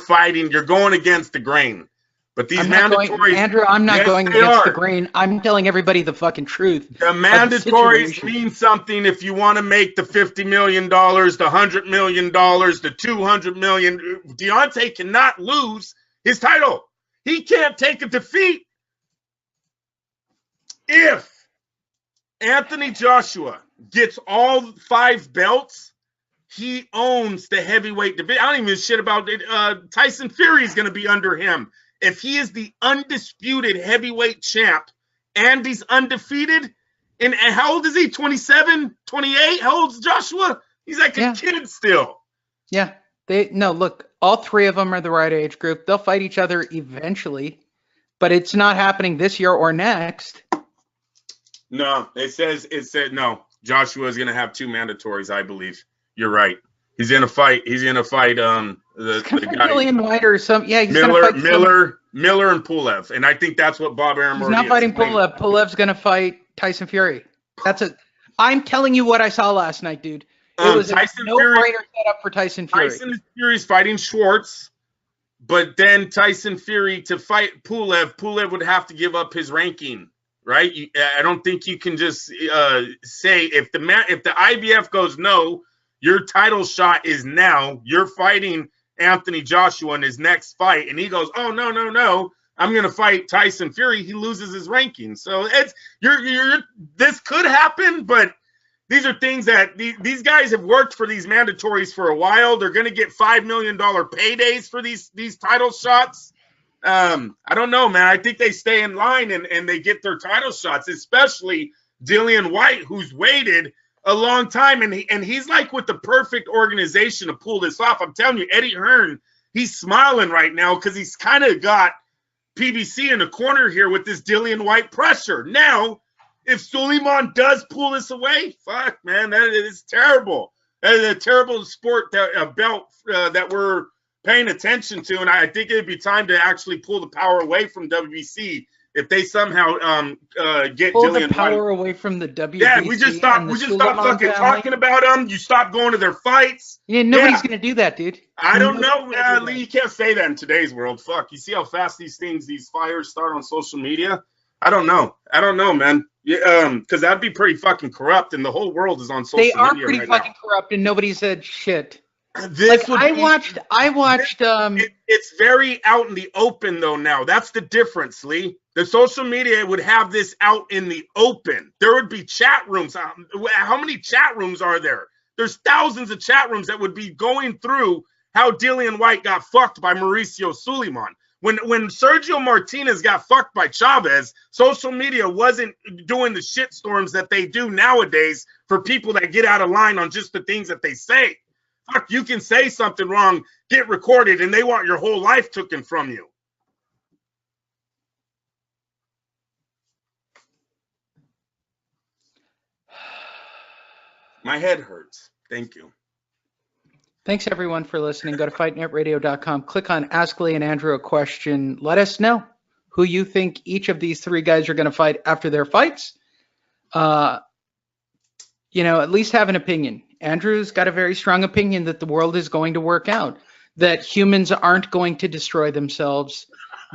going against the grain. But these mandatories, Andrew, I'm not going against the grain. I'm telling everybody the fucking truth. The mandatories mean something if you want to make the $50 million, the $100 million, the $200 million. Deontay cannot lose his title. He can't take a defeat. If Anthony Joshua gets all 5 belts, he owns the heavyweight division. I don't even give a shit about it. Tyson Fury is going to be under him. If he is the undisputed heavyweight champ and he's undefeated, and how old is he? 27, 28? How old is Joshua? He's like a kid still. Yeah. Look, all 3 of them are the right age group. They'll fight each other eventually, but it's not happening this year or next. No, it said no. Joshua is going to have 2 mandatories, I believe. You're right. He's going to fight. He's going to fight the guy. Whyte or some. Yeah, he's Miller and Pulev, and I think that's what Bob Arum. He's not fighting Pulev. Pulev's going to fight Tyson Fury. I'm telling you what I saw last night, dude. It was Tyson a no-brainer setup for Tyson Fury. Tyson Fury's fighting Schwartz, but then Tyson Fury to fight Pulev would have to give up his ranking. Right? I don't think you can just say if the IBF goes no, your title shot is now. You're fighting Anthony Joshua in his next fight, and he goes, oh no, I'm gonna fight Tyson Fury. He loses his ranking. So this could happen, but these are things that these guys have worked for these mandatories for a while. They're gonna get $5 million paydays for these title shots. I don't know, man. I think they stay in line and they get their title shots, especially Dillian Whyte, who's waited a long time, and he's like with the perfect organization to pull this off. I'm telling you, Eddie Hearn, he's smiling right now because he's kind of got PBC in the corner here with this Dillian Whyte pressure. Now, if Suleiman does pull this away, fuck, man, that is terrible. That is a terrible sport belt that we're paying attention to, and I think it'd be time to actually pull the power away from WBC if they somehow get pull Dillian the power Whyte away from the WBC. Yeah, we just stopped fucking talking about them. You stopped going to their fights. Yeah, nobody's gonna do that, dude. I don't know, Lee. You can't say that in today's world. Fuck. You see how fast these fires start on social media? I don't know, man. Yeah, because that'd be pretty fucking corrupt, and the whole world is on social media. They are pretty right fucking now. corrupt, and nobody said shit. This like, I watched. It's very out in the open though now. That's the difference, Lee. The social media would have this out in the open. There would be chat rooms. How many chat rooms are there? There's thousands of chat rooms that would be going through how Dillian Whyte got fucked by Mauricio Suleiman. When Sergio Martinez got fucked by Chavez, social media wasn't doing the shitstorms that they do nowadays for people that get out of line on just the things that they say. Fuck, you can say something wrong, get recorded, and they want your whole life taken from you. My head hurts. Thank you. Thanks, everyone, for listening. Go to fightnetradio.com. Click on Ask Lee and Andrew a question. Let us know who you think each of these three guys are going to fight after their fights. At least have an opinion. Andrew's got a very strong opinion that the world is going to work out, that humans aren't going to destroy themselves,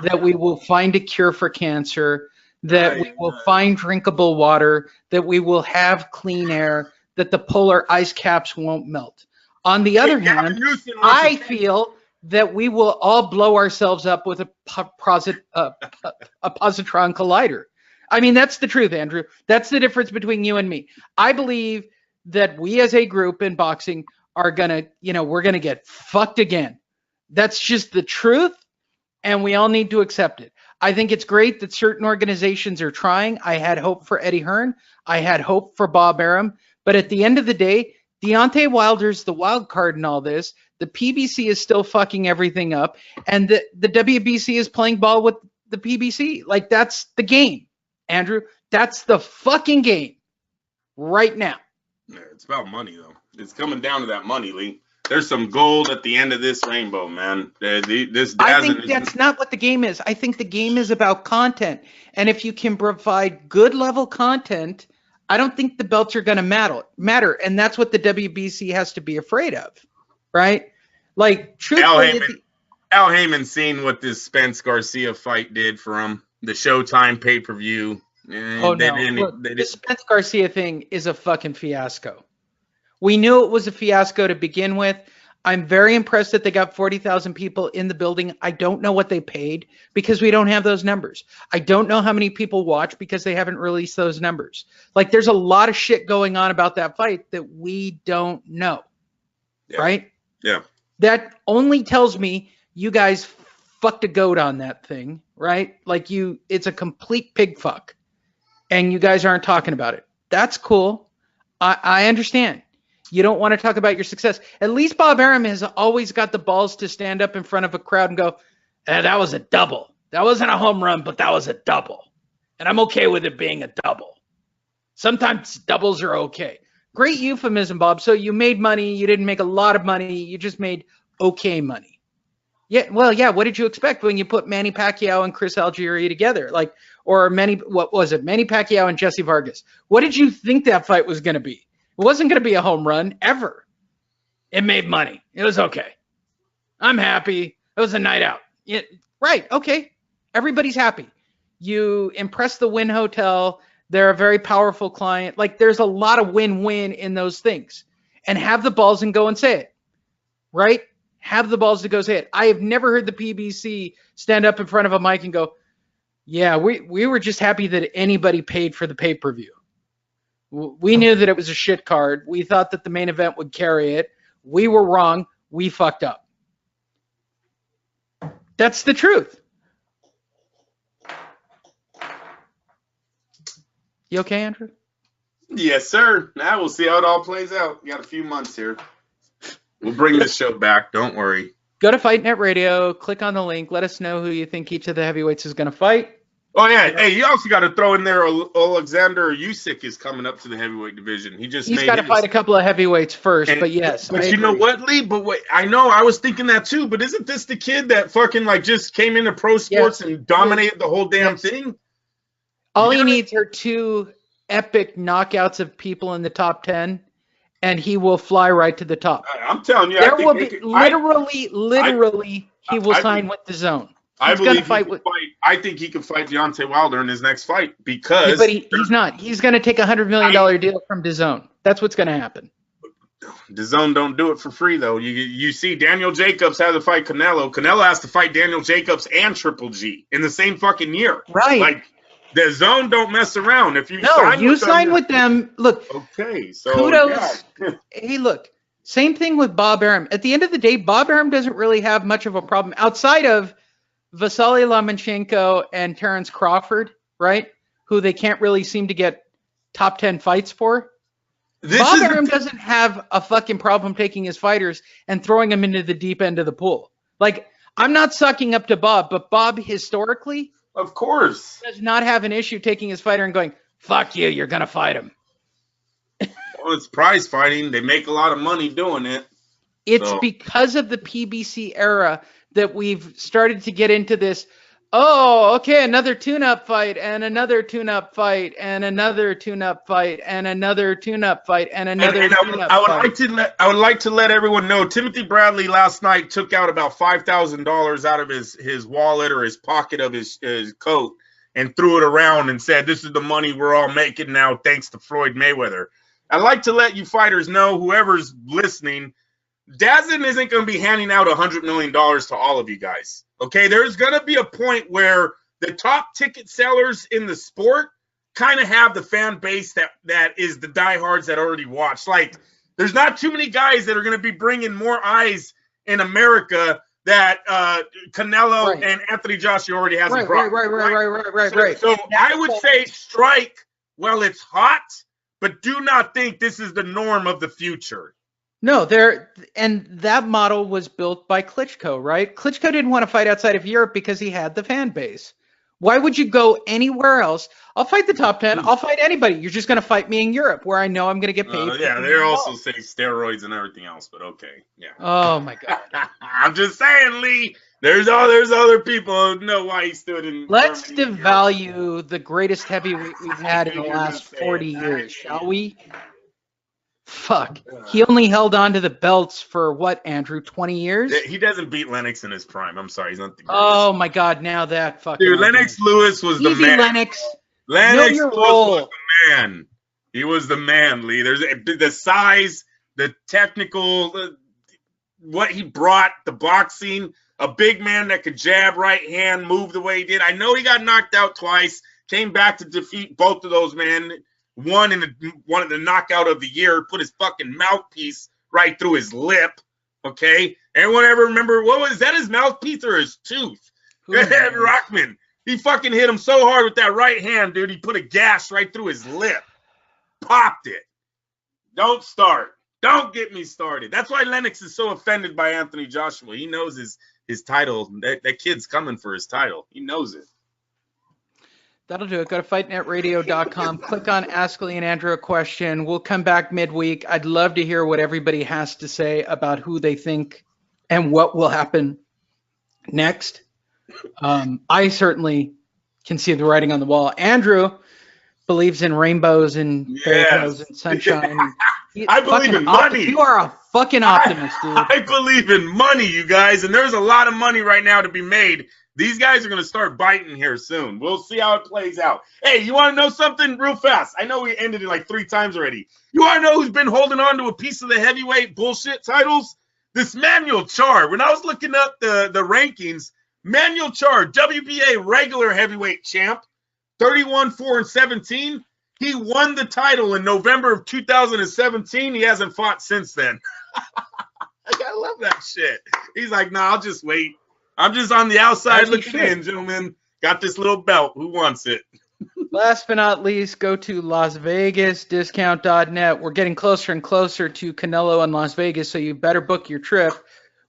that we will find a cure for cancer, that we will find drinkable water, that we will have clean air, that the polar ice caps won't melt. On the other hand, I feel that we will all blow ourselves up with a positron collider. I mean, that's the truth, Andrew. That's the difference between you and me. I believe that we as a group in boxing are going to, we're going to get fucked again. That's just the truth, and we all need to accept it. I think it's great that certain organizations are trying. I had hope for Eddie Hearn. I had hope for Bob Arum. But at the end of the day, Deontay Wilder's the wild card in all this. The PBC is still fucking everything up, and the WBC is playing ball with the PBC. Like, that's the game, Andrew. That's the fucking game right now. Yeah, it's about money, though. It's coming down to that money, Lee. There's some gold at the end of this rainbow, man. I think that's not what the game is. I think the game is about content. And if you can provide good level content, I don't think the belts are going to matter. And that's what the WBC has to be afraid of, right? Like, truthfully, Al Heyman's seen what this Spence Garcia fight did for him. The Showtime pay-per-view. The Spence Garcia thing is a fucking fiasco. We knew it was a fiasco to begin with. I'm very impressed that they got 40,000 people in the building. I don't know what they paid because we don't have those numbers. I don't know how many people watch because they haven't released those numbers. Like, there's a lot of shit going on about that fight that we don't know, right? Yeah. That only tells me you guys fucked a goat on that thing, right? Like, it's a complete pig fuck. And you guys aren't talking about it. That's cool. I understand. You don't want to talk about your success. At least Bob Arum has always got the balls to stand up in front of a crowd and go, that was a double. That wasn't a home run, but that was a double. And I'm okay with it being a double. Sometimes doubles are okay. Great euphemism, Bob. So you made money. You didn't make a lot of money. You just made okay money. Yeah, well, yeah. What did you expect when you put Manny Pacquiao and Chris Algieri together? Manny Pacquiao and Jesse Vargas. What did you think that fight was going to be? It wasn't going to be a home run ever. It made money. It was okay. I'm happy. It was a night out. Right. Okay. Everybody's happy. You impress the Wynn Hotel. They're a very powerful client. Like, there's a lot of win-win in those things. And have the balls and go and say it. Right? Have the balls to go say it. I have never heard the PBC stand up in front of a mic and go, yeah, we were just happy that anybody paid for the pay-per-view. We knew that it was a shit card. We thought that the main event would carry it. We were wrong. We fucked up. That's the truth. You okay, Andrew? Yes, sir. Now we'll see how it all plays out. We got a few months here. We'll bring this show back. Don't worry. Go to Fight Net Radio, click on the link, let us know who you think each of the heavyweights is going to fight. Oh, yeah. Hey, you also got to throw in there Alexander Usyk is coming up to the heavyweight division. He's got to fight a couple of heavyweights first, but yes. But you know what, Lee? But wait, I know I was thinking that too, but isn't this the kid that fucking like just came into pro sports and dominated the whole damn thing? All he needs are 2 epic knockouts of people in the top 10, and he will fly right to the top. I'm telling you, there will be literally he will sign with the Zone. I think he can fight Deontay Wilder in his next fight because. But he's not. He's going to take $100 million deal from DAZN. That's what's going to happen. DAZN don't do it for free though. You see, Daniel Jacobs had to fight Canelo. Canelo has to fight Daniel Jacobs and Triple G in the same fucking year. Right. Like DAZN don't mess around. If you sign with them. Look. Okay. So kudos. Yeah. Hey, look. Same thing with Bob Arum. At the end of the day, Bob Arum doesn't really have much of a problem outside of Vasily Lomachenko and Terrence Crawford, right? Who they can't really seem to get top 10 fights for. Bob Arum doesn't have a fucking problem taking his fighters and throwing them into the deep end of the pool. Like, I'm not sucking up to Bob, but Bob historically, of course, does not have an issue taking his fighter and going, fuck you, you're going to fight him. Well, it's prize fighting. They make a lot of money doing it. It's because of the PBC era that we've started to get into this, another tune-up fight, and another tune-up fight, and another tune-up fight, and another tune-up fight, and another tune-up fight. I would like to let everyone know, Timothy Bradley last night took out about $5,000 out of his wallet or his pocket of his coat and threw it around and said, "This is the money we're all making now thanks to Floyd Mayweather." I'd like to let you fighters know, whoever's listening, DAZN isn't going to be handing out $100 million to all of you guys. Okay, there's going to be a point where the top ticket sellers in the sport kind of have the fan base that is the diehards that already watch. Like, there's not too many guys that are going to be bringing more eyes in America that Canelo and Anthony Joshua already hasn't brought. Right. So I would say strike while it's hot, but do not think this is the norm of the future. No, and that model was built by Klitschko, right? Klitschko didn't want to fight outside of Europe because he had the fan base. Why would you go anywhere else? I'll fight the top 10. I'll fight anybody. You're just going to fight me in Europe where I know I'm going to get paid. Yeah, they're also saying steroids and everything else, but okay. Yeah. Oh, my God. I'm just saying, Lee, there's other people who know why he stood in. Let's devalue the greatest heavyweight we've had in the last 40 years, shall we? Fuck. He only held on to the belts for what, Andrew? 20 years? He doesn't beat Lennox in his prime. I'm sorry. He's not the greatest. Oh, my God. Now that fucking. Dude, Lennox Lewis was the man. Lennox Lewis was the man. He was the man, Lee. There's the size, the technical, what he brought, the boxing, a big man that could jab, right hand, move the way he did. I know he got knocked out twice, came back to defeat both of those men. One in the knockout of the year, put his fucking mouthpiece right through his lip. Okay, anyone ever remember what was that? His mouthpiece or his tooth? Rockman. He fucking hit him so hard with that right hand, dude. He put a gash right through his lip, popped it. Don't start. Don't get me started. That's why Lennox is so offended by Anthony Joshua. He knows his title. That kid's coming for his title. He knows it. That'll do it. Go to fightnetradio.com. Click on Ask Lee and Andrew a question. We'll come back midweek. I'd love to hear what everybody has to say about who they think and what will happen next. I certainly can see the writing on the wall. Andrew believes in rainbows and rainbows and sunshine. I believe in money. You are a fucking optimist, dude. I believe in money, you guys, and there's a lot of money right now to be made. These guys are going to start biting here soon. We'll see how it plays out. Hey, you want to know something real fast? I know we ended it like 3 times already. You want to know who's been holding on to a piece of the heavyweight bullshit titles? This Manuel Charr. When I was looking up the rankings, Manuel Charr, WBA regular heavyweight champ, 31-4-17. He won the title in November of 2017. He hasn't fought since then. I love that shit. He's like, nah, I'll just wait. I'm just on the outside looking in, gentlemen. Got this little belt. Who wants it? Last but not least, go to LasVegasDiscount.net. We're getting closer and closer to Canelo and Las Vegas, so you better book your trip.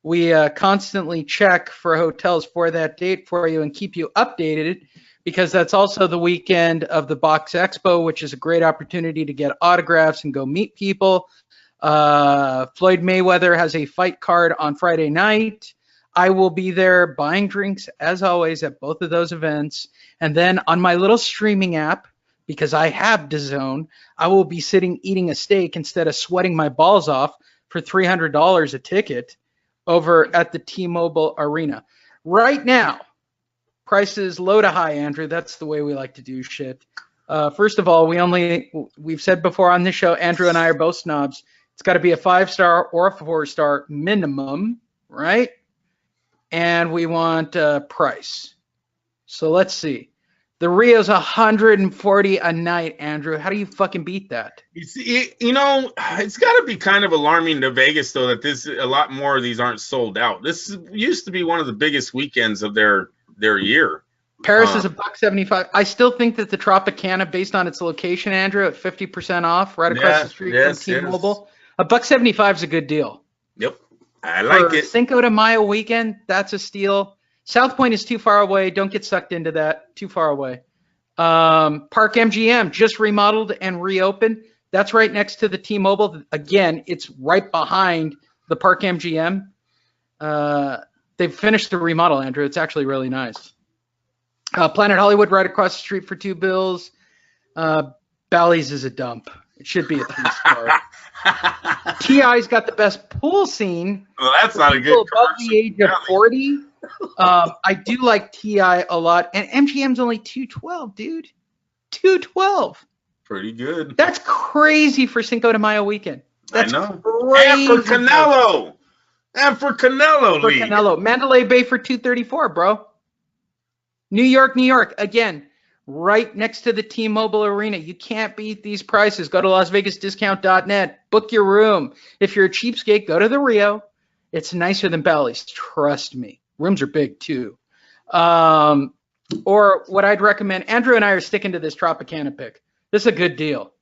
We constantly check for hotels for that date for you and keep you updated, because that's also the weekend of the Box Expo, which is a great opportunity to get autographs and go meet people. Floyd Mayweather has a fight card on Friday night. I will be there buying drinks, as always, at both of those events. And then on my little streaming app, because I have DAZN, I will be sitting eating a steak instead of sweating my balls off for $300 a ticket over at the T-Mobile Arena. Right now, prices low to high, Andrew. That's the way we like to do shit. First of all, we've said before on this show, Andrew and I are both snobs. It's got to be a 5-star or a 4-star minimum, right? And we want price. So let's see. The Rio's $140 a night, Andrew. How do you fucking beat that? You know, it's got to be kind of alarming to Vegas, though, that a lot more of these aren't sold out. This used to be one of the biggest weekends of their year. Paris is $175. I still think that the Tropicana, based on its location, Andrew, at 50% off, right across the street from T-Mobile, $175 is a good deal. Yep. I like it. Cinco de Mayo weekend, that's a steal. South Point is too far away. Don't get sucked into that. Too far away. Park MGM just remodeled and reopened. That's right next to the T-Mobile. Again, it's right behind the Park MGM. They've finished the remodel, Andrew. It's actually really nice. Planet Hollywood right across the street for $2. Bally's is a dump. It should be a 3-star. TI's got the best pool scene. Well, that's not a good above the age of 40. I do like TI a lot, and MGM's only $212, dude. $212. Pretty good. That's crazy for Cinco de Mayo weekend. That's I know. Crazy. And for Canelo. Canelo. Mandalay Bay for $234, bro. New York. Again, right next to the T-Mobile Arena. You can't beat these prices. Go to LasVegasDiscount.net. Book your room. If you're a cheapskate, go to the Rio. It's nicer than Bally's. Trust me. Rooms are big, too. Or what I'd recommend, Andrew and I are sticking to this Tropicana pick. This is a good deal.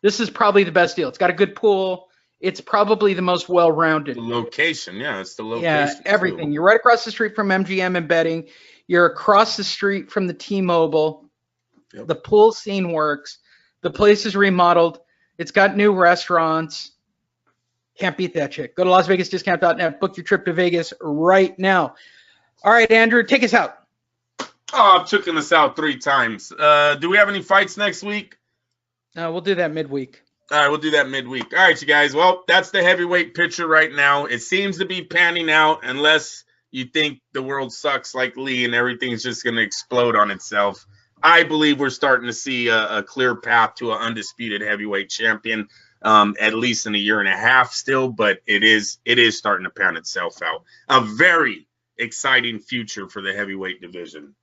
This is probably the best deal. It's got a good pool. It's probably the most well-rounded. The location, yeah. It's the location. Yeah, everything. You're right across the street from MGM and betting. You're across the street from the T-Mobile. Yep. The pool scene works. The place is remodeled. It's got new restaurants. Can't beat that shit. Go to LasVegasDiscount.net. Book your trip to Vegas right now. All right, Andrew, take us out. Oh, I've taken us out 3 times. Do we have any fights next week? We'll do that midweek. All right, we'll do that midweek. All right, you guys. Well, that's the heavyweight picture right now. It seems to be panning out unless you think the world sucks like Lee and everything's just going to explode on itself. I believe we're starting to see a clear path to an undisputed heavyweight champion, at least in a year and a half still, but it is starting to pan itself out. A very exciting future for the heavyweight division.